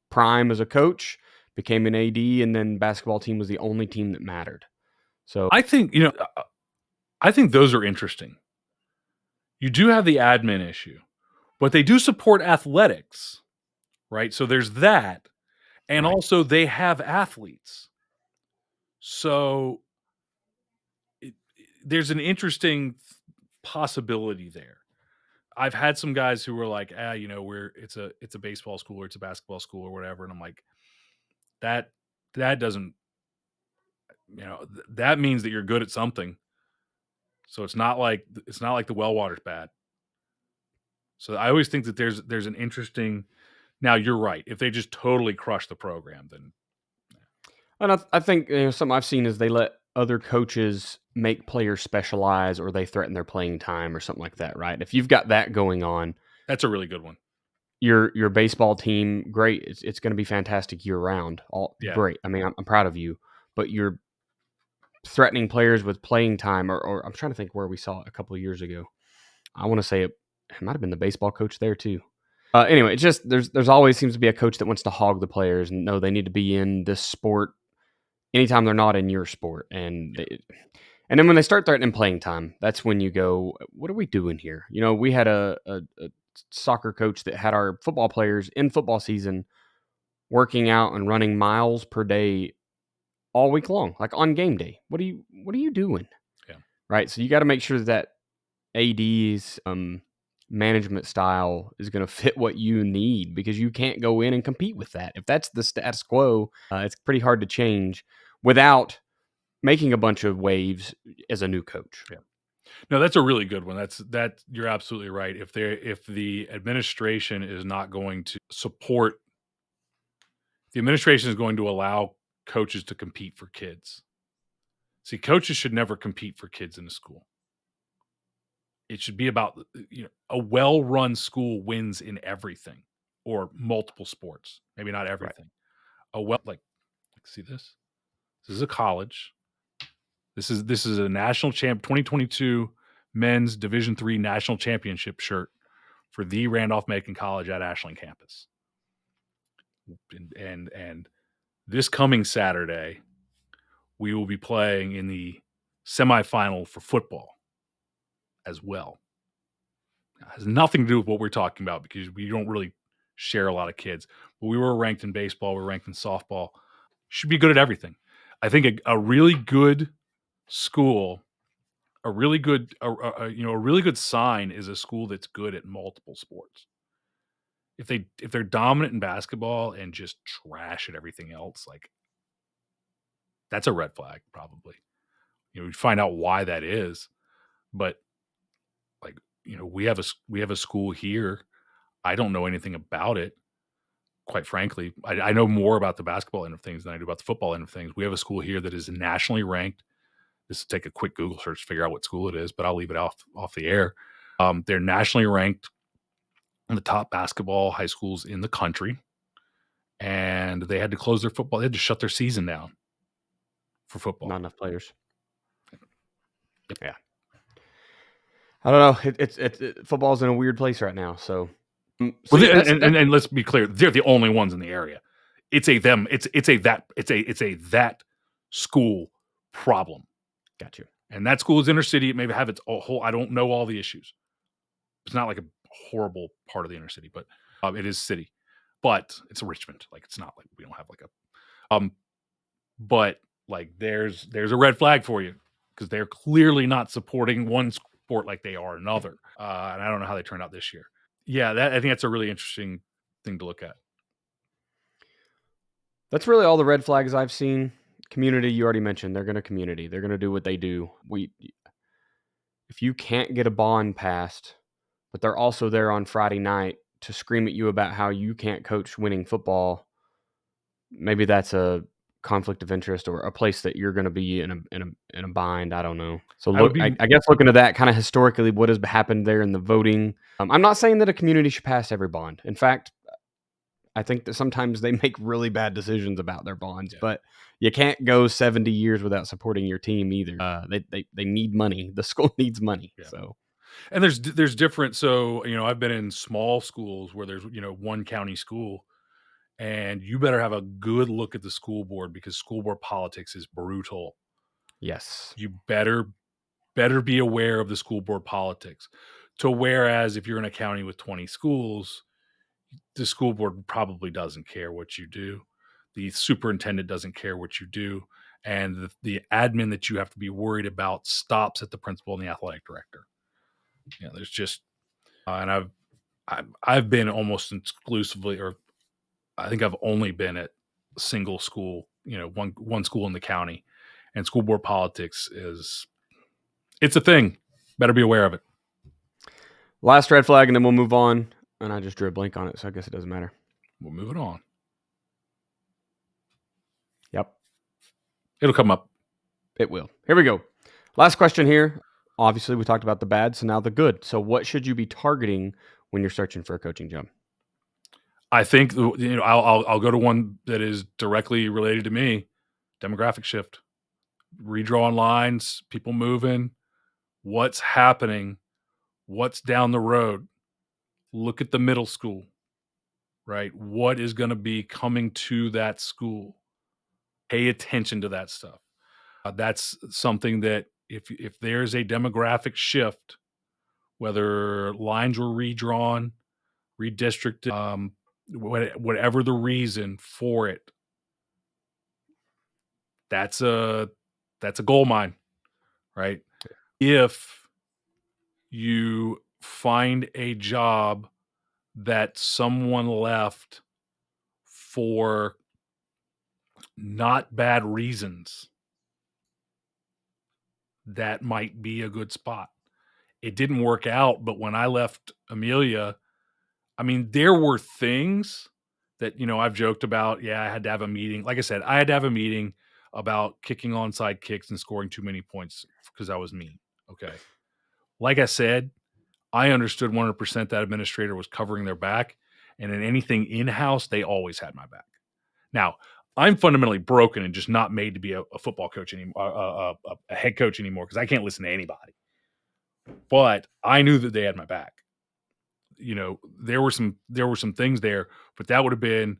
prime as a coach, became an AD, and then basketball team was the only team that mattered. So I think I think those are interesting. You do have the admin issue, but they do support athletics, right? So there's that, and right, also they have athletes. So there's an interesting possibility there. I've had some guys who were like, it's a baseball school or it's a basketball school or whatever, and I'm like, that that doesn't, that means that you're good at something. So it's not like the well water's bad. So I always think that there's an interesting. Now you're right. If they just totally crush the program, then And I think something I've seen is they let other coaches make players specialize, or they threaten their playing time, or something like that. Right? If you've got that going on, that's a really good one. your baseball team, great. It's going to be fantastic year round. All Yeah, great. I mean, I'm proud of you, but you're threatening players with playing time, or I'm trying to think where we saw it a couple of years ago. I want to say it might have been the baseball coach there too. Anyway, it's just there's always seems to be a coach that wants to hog the players, and no, they need to be in this sport anytime they're not in your sport, yeah, and then when they start threatening playing time, that's when you go, what are we doing here? We had a soccer coach that had our football players in football season working out and running miles per day all week long, like on game day. What are you doing? yeah. Right. So you got to make sure that AD's management style is going to fit what you need, because you can't go in and compete with that. If that's the status quo, it's pretty hard to change without making a bunch of waves as a new coach. Yeah. No, that's a really good one. That you're absolutely right. If the administration is not going to support, the administration is going to allow coaches to compete for kids. See, coaches should never compete for kids in a school. It should be about, a well-run school wins in everything or multiple sports. Maybe not Right. everything. See this? This is a college. This is a national champ 2022 men's Division III national championship shirt for the Randolph-Macon College at Ashland campus. And this coming Saturday, we will be playing in the semifinal for football as well. It has nothing to do with what we're talking about because we don't really share a lot of kids. But we were ranked in baseball, we're ranked in softball. Should be good at everything. I think a really good school, a really good, a really good sign is a school that's good at multiple sports. If they're dominant in basketball and just trash at everything else, like that's a red flag, probably. We find out why that is, but like we have a school here. I don't know anything about it, quite frankly. I know more about the basketball end of things than I do about the football end of things. We have a school here that is nationally ranked. This will take a quick Google search to figure out what school it is, but I'll leave it off the air. They're nationally ranked in the top basketball high schools in the country, and they had to close their football. They had to shut their season down for Not football. enough players. Yep. Yeah. I don't know. Football's in a weird place right now. So, Well, yeah, that's and let's be clear, they're the only ones in the area. It's a them. It's a that school problem, got you. and that school is inner city. It may have its whole. I don't know all the issues. It's not like a horrible part of the inner city, but it is city. But it's Richmond. Like it's not like we don't have like a but like there's a red flag for you because they're clearly not supporting one sport like they are another. And I don't know how they turned out this year. Yeah, I think that's a really interesting thing to look at. That's really all the red flags I've seen. Community, you already mentioned, they're going to community. They're going to do what they do. If you can't get a bond passed, but they're also there on Friday night to scream at you about how you can't coach winning football, maybe that's a conflict of interest or a place that you're going to be in a bind. I don't know. So I would I be guess looking at that kind of historically, what has happened there in the voting. I'm not saying that a community should pass every bond. In fact, I think that sometimes they make really bad decisions about their bonds, yeah, but you can't go 70 years without supporting your team either. They need money. The school needs money. yeah. So And there's different. So I've been in small schools where there's one county school, and you better have a good look at the school board because school board politics is brutal. yes, You better be aware of the school board politics. To whereas if you're in a county with 20 schools, the school board probably doesn't care what you do. The superintendent doesn't care what you do. And the admin that you have to be worried about stops at the principal and the athletic director. There's just And I've been almost exclusively, or I think I've only been at single school, one school in the county, and school board politics it's a thing. Better be aware of it. Last red flag, and then we'll move on. And I just drew a blank on it, so I guess it doesn't matter. We'll move it on. Yep, It'll come up. it will. Here we go. Last question here. Obviously, we talked about the bad, so now the good. So, what should you be targeting when you're searching for a coaching job? I think I'll go to one that is directly related to me. Demographic shift, redrawing lines, people moving, what's happening, what's down the road. Look at the middle school, right? What is going to be coming to that school? Pay attention to that stuff. That's something that if there's a demographic shift, whether lines were redrawn, redistricted, whatever the reason for it, that's a gold mine, right? If you find a job that someone left for not bad reasons, that might be a good spot. It didn't work out, but when I left Amelia, I mean, there were things that, I've joked about. Yeah, I had to have a meeting. Like I said, I had to have a meeting about kicking onside kicks and scoring too many points because I was mean. Okay. Like I said, I understood 100% that administrator was covering their back. And in anything in-house, they always had my back. Now, I'm fundamentally broken and just not made to be a football coach anymore, a head coach anymore, because I can't listen to anybody. But I knew that they had my back. There were some things there, but that would have been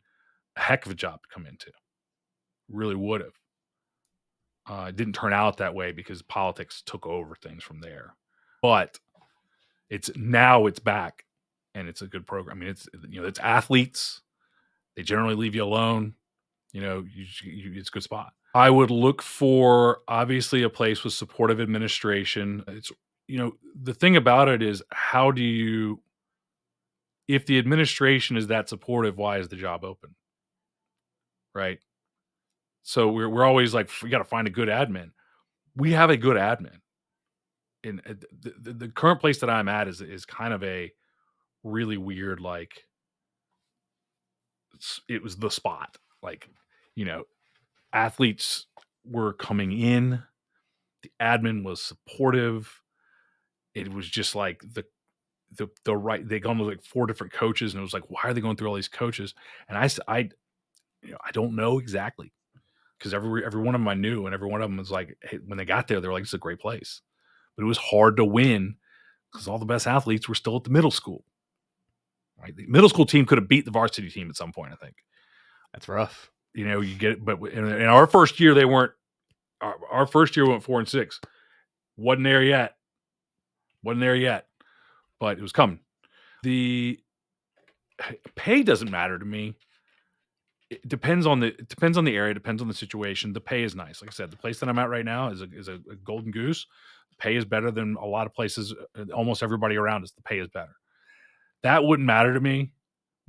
a heck of a job to come into. Really would have. It didn't turn out that way because politics took over things from there. But it's back, and it's a good program. I mean, it's athletes. They generally leave you alone. It's a good spot. I would look for, obviously, a place with supportive administration. It's the thing about it is, how do you, if the administration is that supportive, why is the job open? Right. So we're always like, we got to find a good admin. We have a good admin. And the current place that I'm at is kind of a really weird, like, it was the spot. Like, athletes were coming in. The admin was supportive. It was just like the right. They gone with like 4 different coaches, and it was like, why are they going through all these coaches? And I don't know exactly, because every one of them I knew, and every one of them was like, hey, when they got there, they were like, it's a great place. But it was hard to win because all the best athletes were still at the middle school. Right, the middle school team could have beat the varsity team at some point, I think. That's rough. You get it, but in our first year, they weren't. Our first year went 4-6. Wasn't there yet. But it was coming. The pay doesn't matter to me. It depends on the area, depends on the situation. The pay is nice. Like I said, the place that I'm at right now is a golden goose. The pay is better than a lot of places. Almost everybody around us, the pay is better. That wouldn't matter to me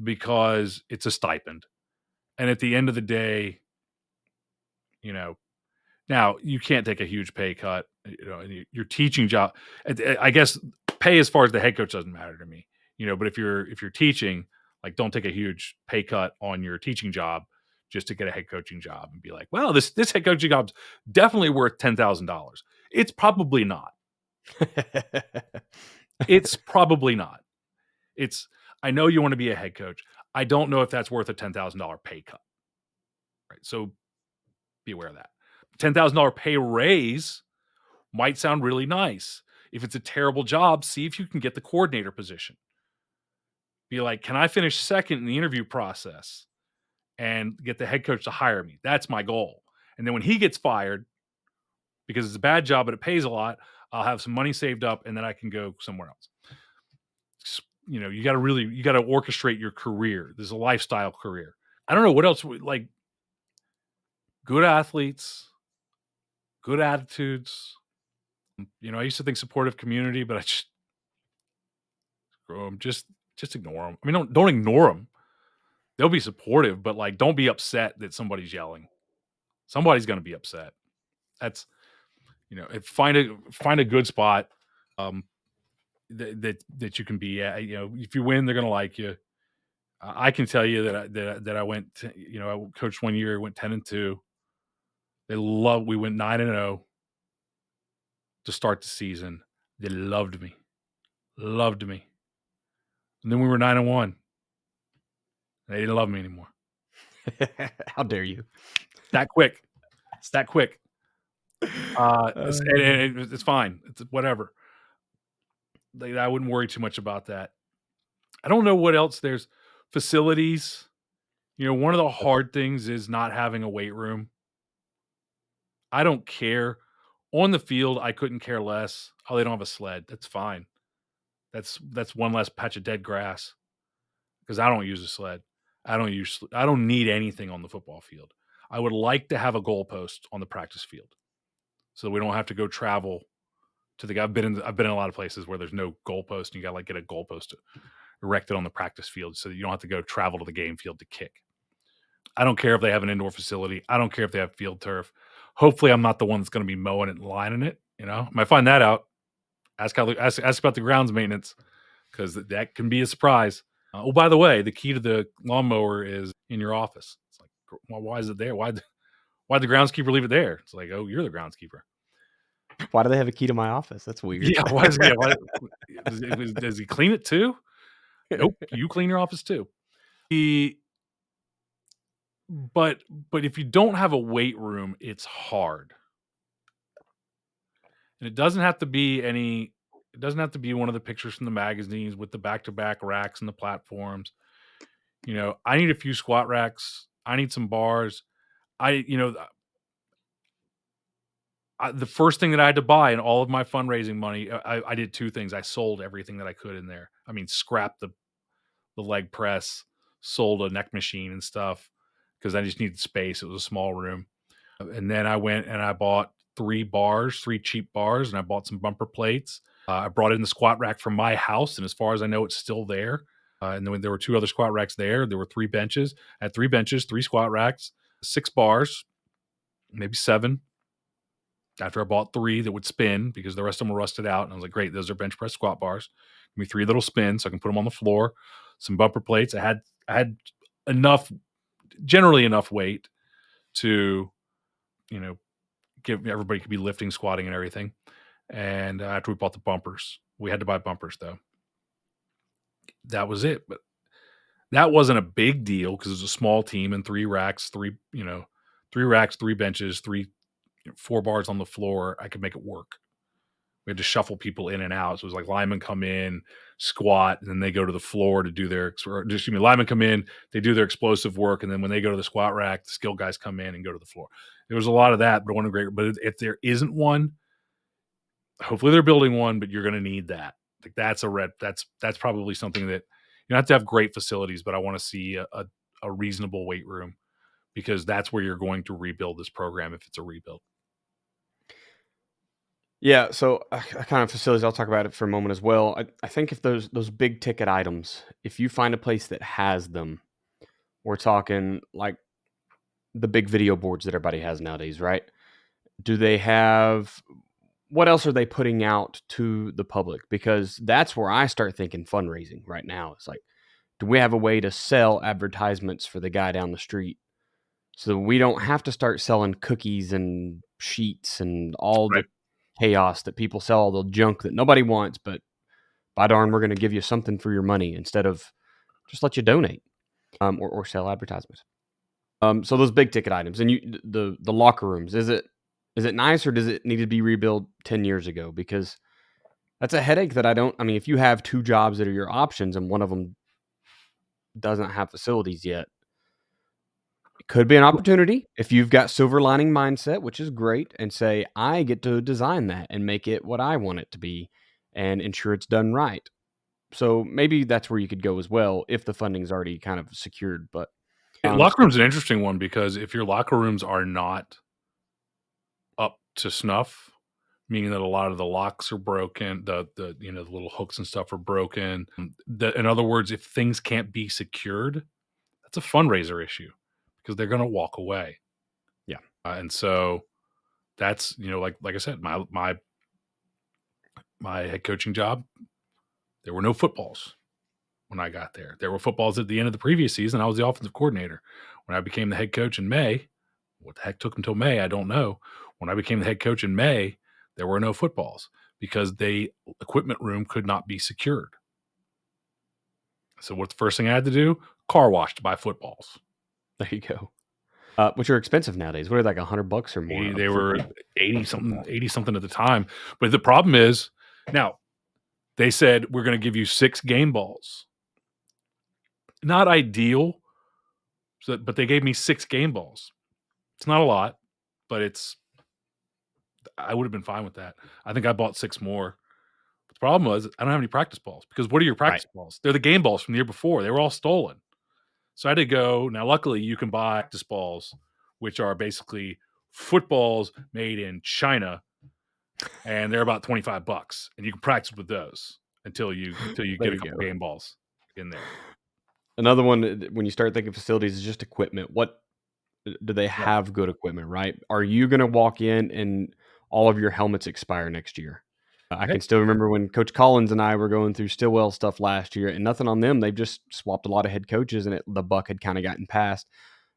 because it's a stipend. And at the end of the day, now you can't take a huge pay cut. In your teaching job. I guess pay as far as the head coach doesn't matter to me. But if you're teaching, like, don't take a huge pay cut on your teaching job just to get a head coaching job and be like, well, this head coaching job's definitely worth $10,000. It's probably not. It's probably not. I know you want to be a head coach. I don't know if that's worth a $10,000 pay cut. Right. So be aware of that. $10,000 pay raise might sound really nice. If it's a terrible job, see if you can get the coordinator position. Be like, can I finish second in the interview process and get the head coach to hire me? That's my goal. And then when he gets fired, because it's a bad job but it pays a lot, I'll have some money saved up and then I can go somewhere else. You got to orchestrate your career. There's a lifestyle career. I don't know what else, like, good athletes, good attitudes. I used to think supportive community, but Just ignore them. I mean, don't ignore them. They'll be supportive, but like, don't be upset that somebody's yelling. Somebody's going to be upset. That's find a good spot that you can be at. If you win, they're going to like you. I can tell you that I went. I coached one year, went 10-2. We went 9-0 to start the season. They loved me, and then we were 9-1. They didn't love me anymore. How dare you? That quick. It's that quick. Uh, It's fine. It's whatever. I wouldn't worry too much about that. I don't know what else there's. Facilities. One of the hard things is not having a weight room. I don't care. On the field, I couldn't care less. Oh, they don't have a sled. That's fine. That's one less patch of dead grass because I don't use a sled. I don't need anything on the football field. I would like to have a goalpost on the practice field so we don't have to go travel to the. I've been in a lot of places where there's no goalpost and you got to like get a goalpost erected on the practice field so that you don't have to go travel to the game field to kick. I don't care if they have an indoor facility. I don't care if they have field turf. Hopefully, I'm not the one that's going to be mowing it and lining it. I might find that out. Ask about the grounds maintenance because that can be a surprise. Oh, by the way, the key to the lawnmower is in your office. It's like, well, why is it there? Why'd the groundskeeper leave it there? It's like, oh, you're the groundskeeper. Why do they have a key to my office? That's weird. Yeah, why does he clean it too? Nope, you clean your office too. But if you don't have a weight room, it's hard. And it doesn't have to be one of the pictures from the magazines with the back-to-back racks and the platforms. I need a few squat racks. I need some bars. The first thing that I had to buy in all of my fundraising money, I did two things. I sold everything that I could in there. I mean, scrapped the leg press, sold a neck machine and stuff because I just needed space. It was a small room. And then I went and I bought 3 cheap bars, and I bought some bumper plates. I brought in the squat rack from my house, and as far as I know, it's still there. And then there were 2 other squat racks there. There were 3 benches. I had 3 benches, 3 squat racks, 6 bars, maybe 7. After I bought 3 that would spin because the rest of them were rusted out. And I was like, great, those are bench press squat bars. Give me 3 little spins so I can put them on the floor. Some bumper plates. I had generally enough weight to, give everybody could be lifting, squatting, and everything. And after we bought the bumpers, we had to buy bumpers though. That was it. But that wasn't a big deal because it was a small team and 3 racks, 3 racks, 3 benches, 4 bars on the floor. I could make it work. We had to shuffle people in and out. So it was like linemen come in, squat, and then they go to the floor to do linemen come in, they do their explosive work, and then when they go to the squat rack, the skill guys come in and go to the floor. There was a lot of that, but if there isn't one, hopefully they're building one, but you're going to need that. Like that's probably something that you don't have to have great facilities, but I want to see a reasonable weight room because that's where you're going to rebuild this program if it's a rebuild. Yeah, so kind of facilities, I'll talk about it for a moment as well. I think if those big ticket items, if you find a place that has them, we're talking like the big video boards that everybody has nowadays, right? Do they have what else are they putting out to the public? Because that's where I start thinking fundraising right now. It's like, do we have a way to sell advertisements for the guy down the street so we don't have to start selling cookies and sheets and all the Right. chaos that people sell, all the junk that nobody wants, but by darn, we're going to give you something for your money instead of just let you donate or sell advertisements. So those big ticket items and the locker rooms, is it nice or does it need to be rebuilt 10 years ago? Because that's a headache that I mean, if you have 2 jobs that are your options and one of them doesn't have facilities yet, it could be an opportunity if you've got silver lining mindset, which is great, and say, I get to design that and make it what I want it to be and ensure it's done right. So maybe that's where you could go as well if the funding's already kind of secured. But Locker room's an interesting one because if your locker rooms are not up to snuff, meaning that a lot of the locks are broken. The the little hooks and stuff are broken. In other words, if things can't be secured, that's a fundraiser issue because they're going to walk away. Yeah. And so that's like I said, my head coaching job. There were no footballs when I got there. There were footballs at the end of the previous season. I was the offensive coordinator. When I became the head coach in May, what the heck took until May? I don't know. When I became the head coach in May, there were no footballs because the equipment room could not be secured. So what's the first thing I had to do? Car wash to buy footballs. There you go. Which are expensive nowadays. What are they, like $100 or more? They were 80 something at the time. But the problem is now they said we're going to give you 6 game balls. Not ideal, but they gave me 6 game balls. It's not a lot, but I would have been fine with that. I think I bought 6 more. But the problem was I don't have any practice balls because what are your Right. practice balls? They're the game balls from the year before. They were all stolen. So I had to go. Now, luckily, you can buy practice balls, which are basically footballs made in China, and they're about $25, and you can practice with those until you There get a you couple go. game balls in there. Another one, when you start thinking facilities, is just equipment. What do they Yeah. have good equipment, right? Are you going to walk in and all of your helmets expire next year? I Hey, can still remember when Coach Collins and I were going through Stillwell stuff last year, and nothing on them. They've just swapped a lot of head coaches, and the buck had kind of gotten passed.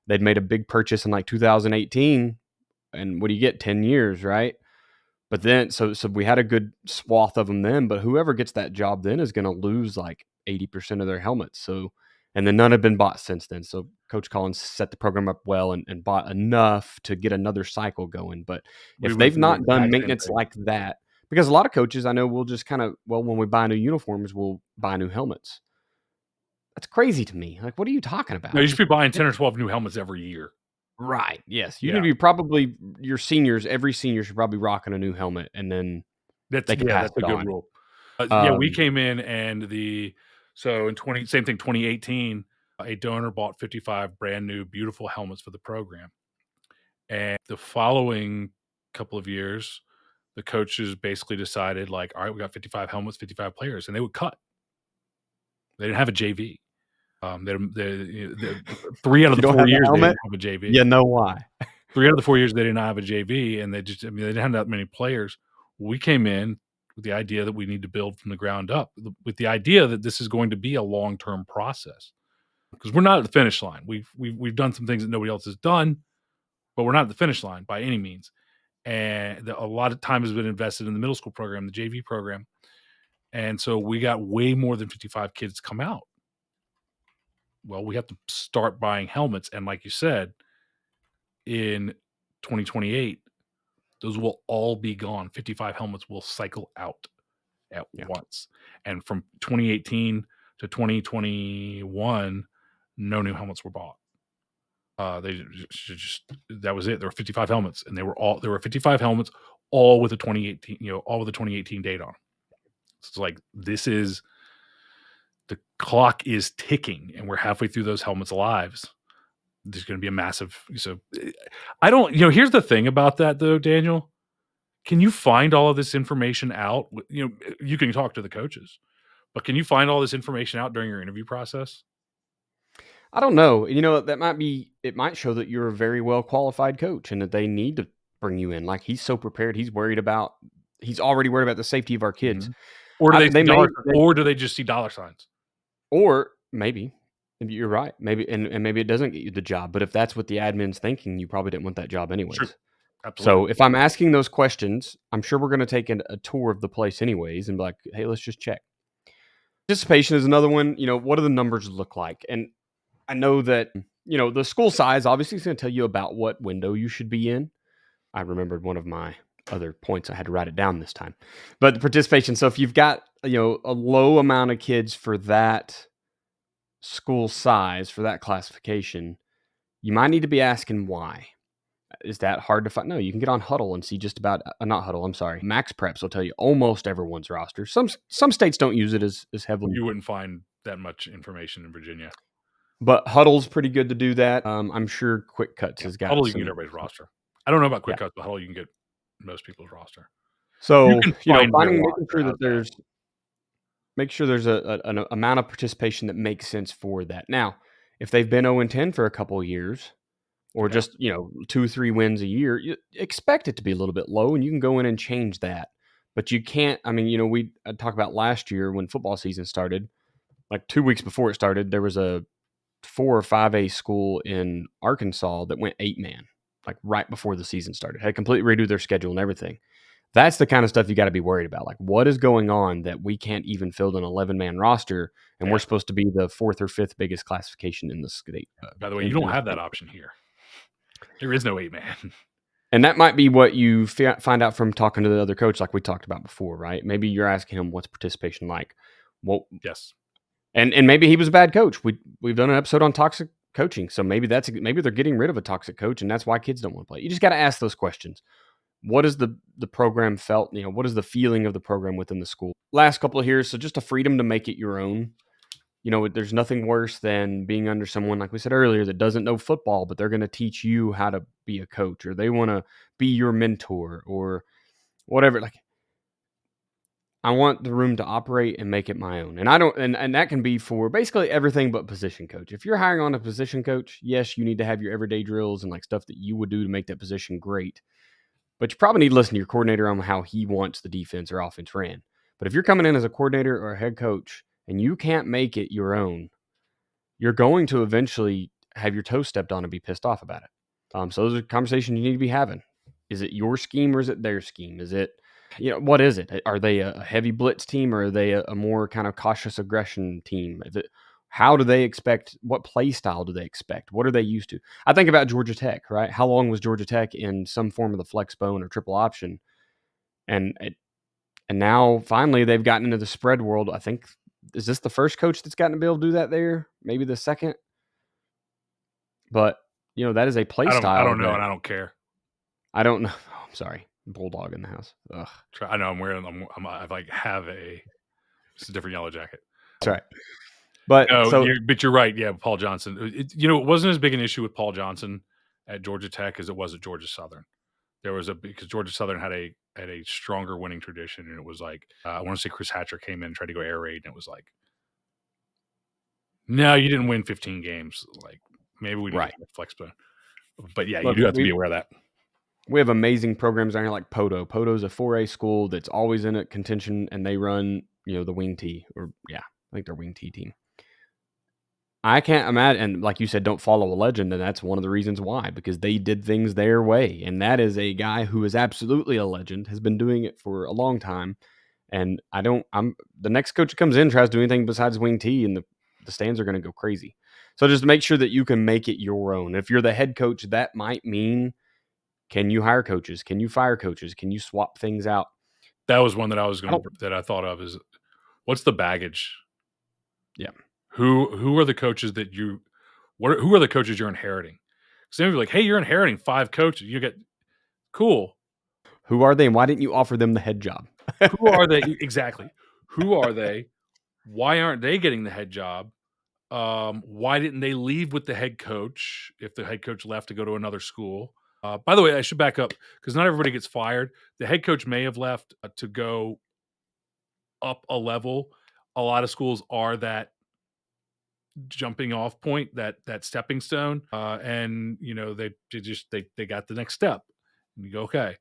They'd made a big purchase in like 2018, and what do you get? 10 years, right? But then, so we had a good swath of them then. But whoever gets that job then is going to lose like 80% of their helmets. So, and then none have been bought since then. So Coach Collins set the program up well and bought enough to get another cycle going. But we if went they've through the not done exact same maintenance thing. like that, because a lot of coaches I know will just kind of, well, when we buy new uniforms, we'll buy new helmets. That's crazy to me. Like, what are you talking No, you about? should be buying 10 or 12 new helmets every year. Right. Yes. You need Yeah, to be probably your seniors. Every senior should probably be rocking a new helmet, and then they can pass that's a it good on. rule. Yeah, we Um, came in and so in 2018, a donor bought 55 brand new beautiful helmets for the program. And the following couple of years, the coaches basically decided like, all right, we got 55 helmets, 55 players, and they would cut. They didn't have a JV. The 3 out if of you the don't 4 have a years they helmet, didn't have a JV. you know why. 3 out of the 4 years they did not have a JV, and they just, I mean, they didn't have that many players. We came in with the idea that we need to build from the ground up, with the idea that this is going to be a long-term process because we're not at the finish line. We've done some things that nobody else has done, but we're not at the finish line by any means. And a lot of time has been invested in the middle school program, the JV program, and so we got way more than 55 kids come out. Well, we have to start buying helmets, and like you said, in 2028, those will all be gone. 55 helmets will cycle out at Yeah. once. And from 2018 to 2021, no new helmets were bought. They just that was it. There were 55 helmets, and there were 55 helmets, all with a 2018, all with a 2018 date on 'em. So it's like the clock is ticking, and we're halfway through those helmets' lives. There's going to be a massive. So I don't. Here's the thing about that, though, Daniel. Can you find all of this information out? You can talk to the coaches, but can you find all this information out during your interview process? I don't know. It might show that you're a very well qualified coach and that they need to bring you in. Like he's so prepared. He's already worried about the safety of our kids. Mhm. Or do they see They may, or do they just see dollar signs? or maybe you're right. Maybe, and maybe it doesn't get you the job. But if that's what the admin's thinking, you probably didn't want that job True. anyways. Absolutely. So if I'm asking those questions, I'm sure we're going to take a tour of the place anyways and be like, hey, let's just check. Participation is another one. What do the numbers look like? And I know that, the school size obviously is going to tell you about what window you should be in. I remembered one of my other points. I had to write it down this time. But the participation. So if you've got, a low amount of kids for that school size, for that classification, you might need to be asking why. Is that hard to find? No, you can get on Huddle and see just about not Huddle. I'm sorry, Max Preps will tell you almost everyone's roster. Some states don't use it as heavily, You wouldn't find that much information in Virginia. but Huddle's pretty good to do that. I'm sure Quick Cuts Yeah. has got Huddle, you can get some. everybody's roster. I don't know about Yeah, Quick Cuts, but Huddle, you can get most people's roster. You So, can find their finding making roster, sure that how's that? there's make sure there's an amount of participation that makes sense for that. Now, if they've been 0-10 for a couple of years, or Yeah, just 2-3 wins a year, you expect it to be a little bit low, and you can go in and change that. But you can't. I mean, we talk about last year when football season started. Like 2 weeks before it started, there was a 4 or 5A school in Arkansas that went 8-man, like right before the season started. Had to completely redo their schedule and everything. That's the kind of stuff you got to be worried about. Like, what is going on that we can't even field an 11-man roster, and we're yeah. supposed to be the fourth or fifth biggest classification in the state, By the way, you in don't the have that state. option here. There is no 8-man. And that might be what you find out from talking to the other coach, like we talked about before, right? Maybe you're asking him what's participation like. Well, Yes. and maybe he was a bad coach. We've done an episode on toxic coaching, so maybe they're getting rid of a toxic coach, and that's why kids don't want to play. You just got to ask those questions. What is the program felt? What is the feeling of the program within the school? Last couple of years, so just a freedom to make it your own. There's nothing worse than being under someone, like we said earlier, that doesn't know football, but they're going to teach you how to be a coach, or they want to be your mentor, or whatever. Like, I want the room to operate and make it my own. And I don't, and that can be for basically everything but position coach. If you're hiring on a position coach, yes, you need to have your everyday drills and like stuff that you would do to make that position great. But you probably need to listen to your coordinator on how he wants the defense or offense ran. But if you're coming in as a coordinator or a head coach and you can't make it your own, you're going to eventually have your toes stepped on and be pissed off about it. So those are conversations you need to be having. Is it your scheme or is it their scheme? Is it, what is it? Are they a heavy blitz team, or are they a more kind of cautious aggression team? How do they expect, what play style do they expect? What are they used to? I think about Georgia Tech, right? How long was Georgia Tech in some form of the flex bone or triple option? And and now finally they've gotten into the spread world. I think, is this the first coach that's gotten to be able to do that there? Maybe the second. But, that is a play I style don't know, that and I don't care. I don't know. Oh, I'm sorry. Bulldog in the house. Ugh. I know I'm wearing. I like have a. It's a different yellow jacket. That's right. But No, so you're right. Yeah, Paul Johnson. It wasn't as big an issue with Paul Johnson at Georgia Tech as it was at Georgia Southern. There was because Georgia Southern had a stronger winning tradition, and it was like I want to say Chris Hatcher came in and tried to go air raid, and it was like, no, you didn't win 15 games. Like maybe we need to right. get flex bone. But yeah, you Look, do have to be aware of that. we have amazing programs down here like Poto. Poto's a 4A school that's always in a contention, and they run, the wing T, or yeah, I think they're wing T team. I can't imagine, and like you said, don't follow a legend, and that's one of the reasons why, because they did things their way, and that is a guy who is absolutely a legend, has been doing it for a long time, and I'm the next coach that comes in tries to do anything besides wing T, and the stands are going to go crazy. So just make sure that you can make it your own. If you're the head coach, that might mean, can you hire coaches? Can you fire coaches? Can you swap things out? That was one that I don't. that I thought of is what's the baggage? Yeah. Who are the coaches that you who are the coaches you're inheriting? Some people are like, hey, you're inheriting 5 coaches. You get cool. Who are they, and why didn't you offer them the head job? Who are they exactly? Who are they? Why aren't they getting the head job? Why didn't they leave with the head coach if the head coach left to go to another school? By the way, I should back up because not everybody gets fired. The head coach may have left to go up a level. A lot of schools are that jumping off point, that stepping stone, and they got the next step. And you go, okay,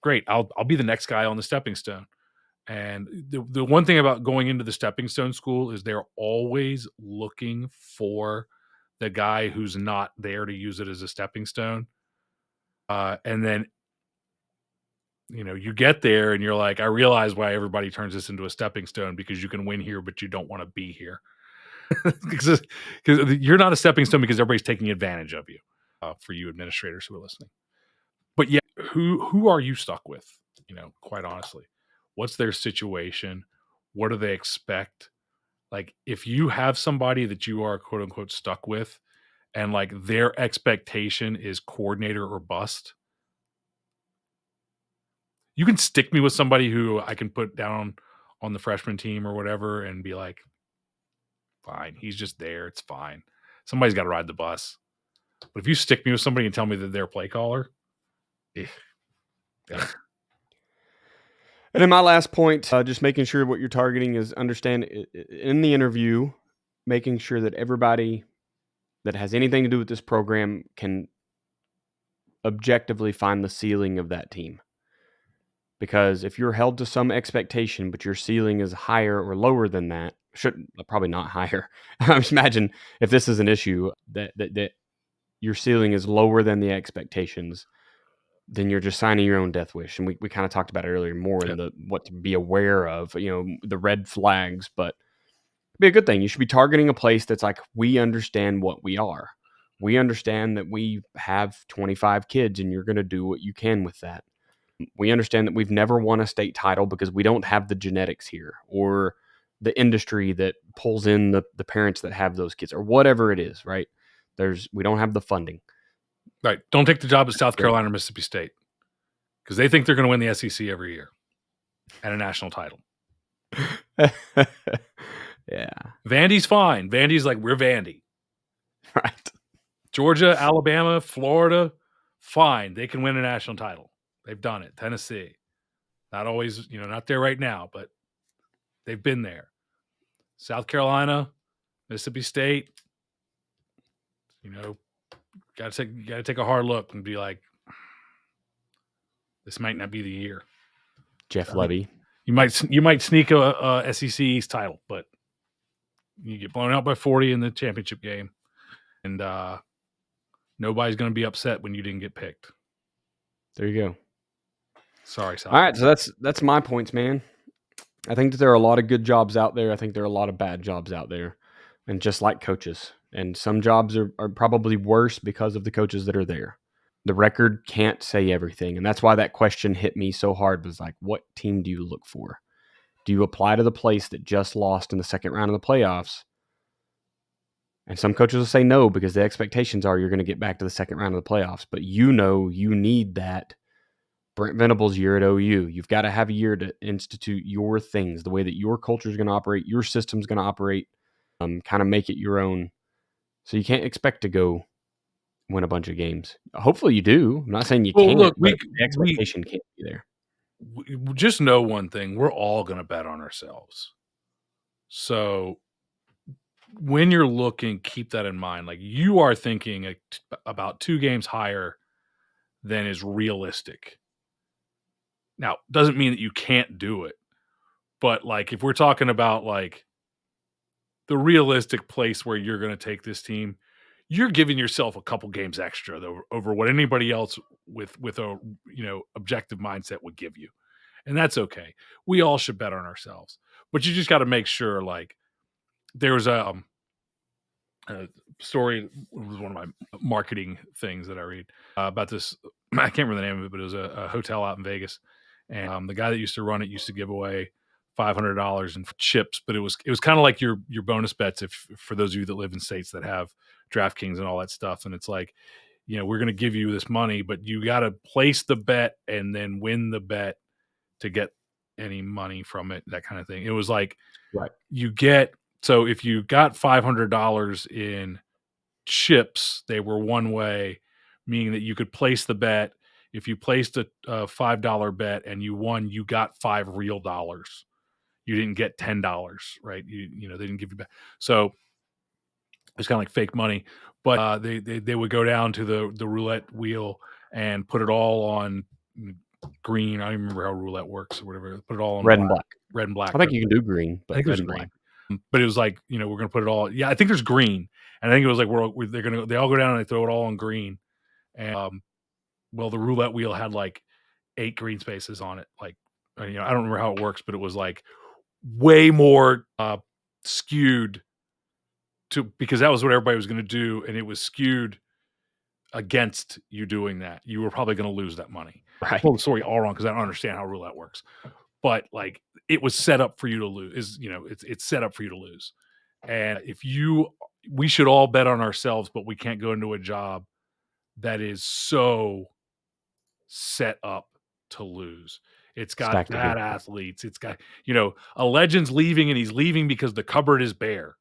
great. I'll be the next guy on the stepping stone. And the one thing about going into the stepping stone school is they're always looking for the guy who's not there to use it as a stepping stone. And then you get there and you're like, I realize why everybody turns this into a stepping stone because you can win here, but you don't want to be here because you're not a stepping stone because everybody's taking advantage of you. For you administrators who are listening, but yeah, who are you stuck with? Quite honestly, what's their situation? What do they expect? Like, if you have somebody that you are quote unquote stuck with, and like their expectation is coordinator or bust, you can stick me with somebody who I can put down on the freshman team or whatever and be like, fine, he's just there. It's fine. Somebody's got to ride the bus. But if you stick me with somebody and tell me that they're a play caller, eh, yeah. And then my last point, just making sure what you're targeting is understand in the interview, making sure that everybody that has anything to do with this program can objectively find the ceiling of that team. Because if you're held to some expectation, but your ceiling is higher or lower than that, probably not higher. I just imagine if this is an issue that your ceiling is lower than the expectations, then you're just signing your own death wish. And we kind of talked about it earlier more Yeah. in the what to be aware of, the red flags, but it'd be a good thing. You should be targeting a place that's like, we understand what we are. We understand that we have 25 kids and you're going to do what you can with that. We understand that we've never won a state title because we don't have the genetics here or the industry that pulls in the parents that have those kids or whatever it is, right? We don't have the funding. Right. Don't take the job at South Great. Carolina or Mississippi State because they think they're going to win the SEC every year and a national title. Yeah. Vandy's fine. Vandy's like, we're Vandy. Right. Georgia, Alabama, Florida, fine. They can win a national title. They've done it. Tennessee, not always, not there right now, but they've been there. South Carolina, Mississippi State, got to take a hard look and be like, this might not be the year. Jeff I mean, Levy. you might sneak a SEC East title, but you get blown out by 40 in the championship game, and nobody's going to be upset when you didn't get picked. There you go. Sorry, South. All right, so that's my points, man. I think that there are a lot of good jobs out there. I think there are a lot of bad jobs out there, and just like coaches, and some jobs are probably worse because of the coaches that are there. The record can't say everything, and that's why that question hit me so hard. Was like, what team do you look for? Do you apply to the place that just lost in the second round of the playoffs? And some coaches will say no because the expectations are you're going to get back to the second round of the playoffs. But you need that. Brent Venables' year at OU. You've got to have a year to institute your things, the way that your culture is going to operate, your system's going to operate, kind of make it your own. So you can't expect to go win a bunch of games. Hopefully you do. I'm not saying you Well, can't, look, but the expectation can't be there. we just know one thing: we're all going to bet on ourselves. So when you're looking, keep that in mind. Like, you are thinking about 2 games higher than is realistic. Now, doesn't mean that you can't do it, but like if we're talking about like the realistic place where you're going to take this team, you're giving yourself a couple games extra over what anybody else with a objective mindset would give you, and that's okay. We all should bet on ourselves, but you just got to make sure. Like, there was a story. It was one of my marketing things that I read about this. I can't remember the name of it, but it was a hotel out in Vegas, and the guy that used to run it used to give away $500 in chips. But it was kind of like your bonus bets, if for those of you that live in states that have DraftKings and all that stuff. And it's like, we're going to give you this money, but you got to place the bet and then win the bet to get any money from it, that kind of thing. It was like, Right. so if you got $500 in chips, they were one way, meaning that you could place the bet. If you placed a $5 bet and you won, you got $5 real dollars. You didn't get $10, right? They didn't give you back. So it's kind of like fake money. But they would go down to the roulette wheel and put it all on green. I don't even remember how roulette works or whatever. Put it all on Red and black. red and black. I think you can do green, I but think it red was and green. black. But it was like, we're going to put it all. Yeah, I think there's green. And I think it was like, they all go down and they throw it all on green. And, well, the roulette wheel had like 8 green spaces on it. Like, I don't remember how it works, but it was like way more skewed because that was what everybody was going to do. And it was skewed against you doing that. You were probably going to lose that money. Right. I told the story all wrong because I don't understand how roulette works. But like, it was set up for you to lose. It's set up for you to lose. And we should all bet on ourselves, but we can't go into a job that is so set up to lose. It's got Stacked bad against it. athletes. It's got, a legend's leaving and he's leaving because the cupboard is bare.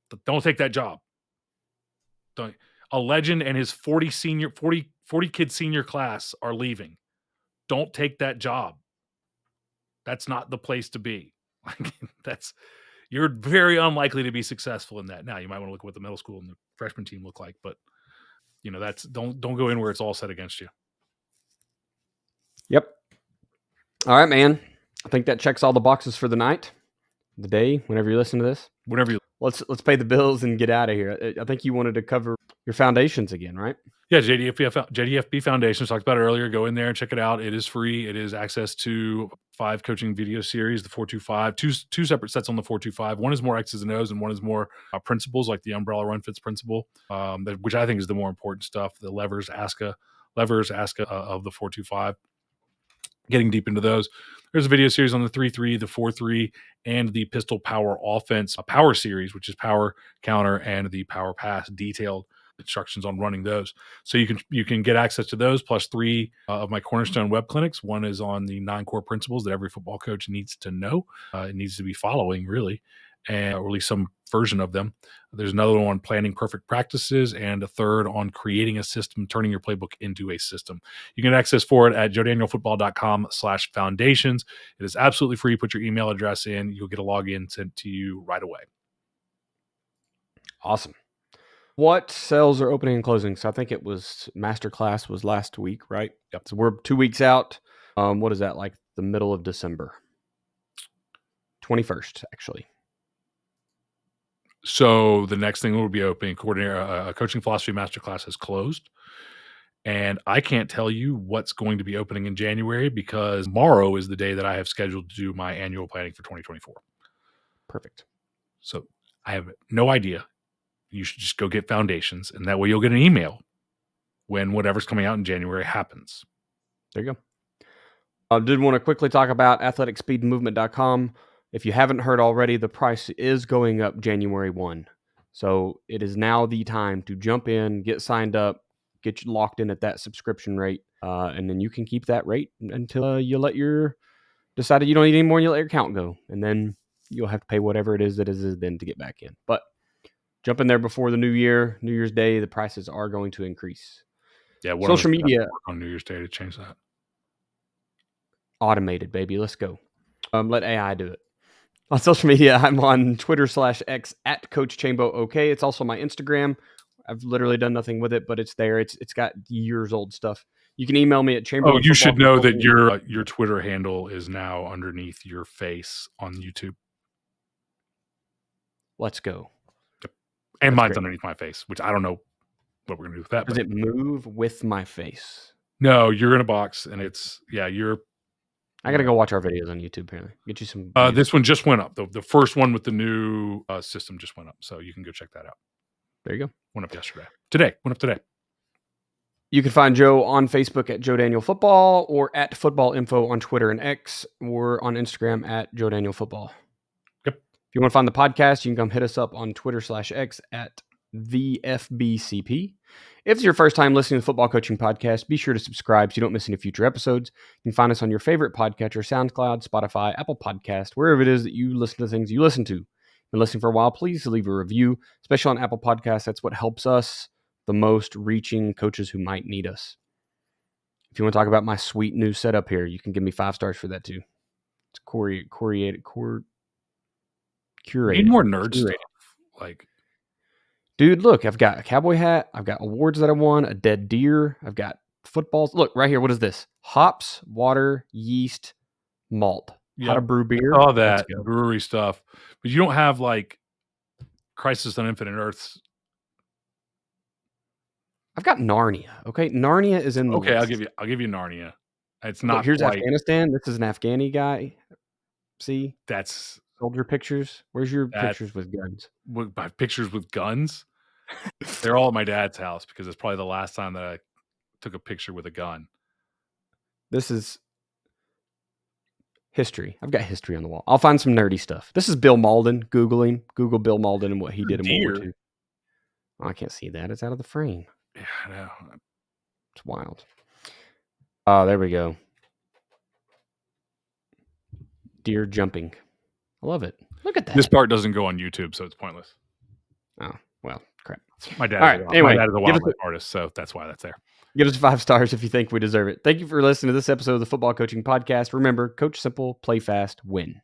But don't take that job. A legend and his 40 kid senior class are leaving. Don't take that job. That's not the place to be. Like you're very unlikely to be successful in that. Now you might want to look at what the middle school and the freshman team look like, but that's don't go in where it's all set against you. Yep. All right, man. I think that checks all the boxes for the night, the day, whenever you listen to this. Whenever you Let's pay the bills and get out of here. I think you wanted to cover your foundations again, right? Yeah, JDFB Foundations, talked about it earlier. Go in there and check it out. It is free. It is access to 5 coaching video series, the 425, two separate sets on the 425. One is more X's and O's, and one is more principles, like the umbrella run fits principle, which I think is the more important stuff. The levers, ASCA of the 425. Getting deep into those. There's a video series on the 3-3, the 4-3, and the pistol power offense power series, which is power, counter, and the power pass, detailed instructions on running those. So you can get access to those plus 3 of my Cornerstone web clinics. One is on the 9 core principles that every football coach needs to know. It needs to be following, really, or at least some version of them. There's another one on planning perfect practices, and a third on creating a system, turning your playbook into a system. You can access for it at joedanielfootball.com/foundations. It is absolutely free. Put your email address in. You'll get a login sent to you right away. Awesome. What sales are opening and closing? So I think it was Masterclass was last week, right? Yep. So we're 2 weeks out. What is that, like the middle of December? 21st, actually. So the next thing will be opening. A coaching philosophy masterclass is closed. And I can't tell you what's going to be opening in January, because tomorrow is the day that I have scheduled to do my annual planning for 2024. Perfect. So I have no idea. You should just go get Foundations, and that way you'll get an email when whatever's coming out in January happens. There you go. I did want to quickly talk about athleticspeedmovement.com. If you haven't heard already, the price is going up January 1. So it is now the time to jump in, get signed up, get you locked in at that subscription rate, and then you can keep that rate until you decided you don't need any more and you let your account go. And then you'll have to pay whatever it is then to get back in. But jump in there before the new year, New Year's Day, the prices are going to increase. Yeah, social media on New Year's Day to change that. Automated, baby. Let's go. Let AI do it. On social media, I'm on Twitter/X at Coach Chambo OK. It's also my Instagram. I've literally done nothing with it, but it's there. It's got years old stuff. You can email me at Chambo. Oh, you should know that your Twitter handle is now underneath your face on YouTube. Let's go. Yep. And mine's underneath my face, which I don't know what we're gonna do with that. Does it move with my face? No, you're in a box, and it's you're. I gotta go watch our videos on YouTube. Apparently, get you some. This one just went up. The first one with the new system just went up, so you can go check that out. There you go. Went up yesterday. Went up today. You can find Joe on Facebook at Joe Daniel Football, or at Football Info on Twitter and X, or on Instagram at Joe Daniel Football. Yep. If you want to find the podcast, you can come hit us up on Twitter/X at the FBCP. If it's your first time listening to the Football Coaching Podcast, be sure to subscribe so you don't miss any future episodes. You can find us on your favorite podcatcher, SoundCloud, Spotify, Apple Podcast, wherever it is that you listen to things you listen to. Been listening for a while, please leave a review, especially on Apple Podcasts. That's what helps us the most, reaching coaches who might need us. If you want to talk about my sweet new setup here, you can give me 5 stars for that too. It's curated. You need more nerd stuff. Like, dude, look, I've got a cowboy hat. I've got awards that I won, a dead deer. I've got footballs. Look, right here. What is this? Hops, water, yeast, malt. How to brew beer. All that brewery stuff. But you don't have, like, Crisis on Infinite Earths. I've got Narnia. Okay, Narnia is in the list. I'll give you Narnia. It's not. Look, here's Afghanistan. This is an Afghani guy. See, that's soldier pictures. Where's your pictures with guns? My pictures with guns? They're all at my dad's house, because it's probably the last time that I took a picture with a gun. This is history. I've got history on the wall. I'll find some nerdy stuff. This is Bill Malden. Google Bill Malden and what he did in World War II. Oh, I can't see that. It's out of the frame. Yeah, I know. It's wild. Oh, there we go. Deer jumping. I love it. Look at that. This part doesn't go on YouTube, so it's pointless. Oh, well, crap. My dad. All right. Anyway, my dad is a wildlife artist, so that's why that's there. Give us 5 stars if you think we deserve it. Thank you for listening to this episode of the Football Coaching Podcast. Remember, coach simple, play fast, win.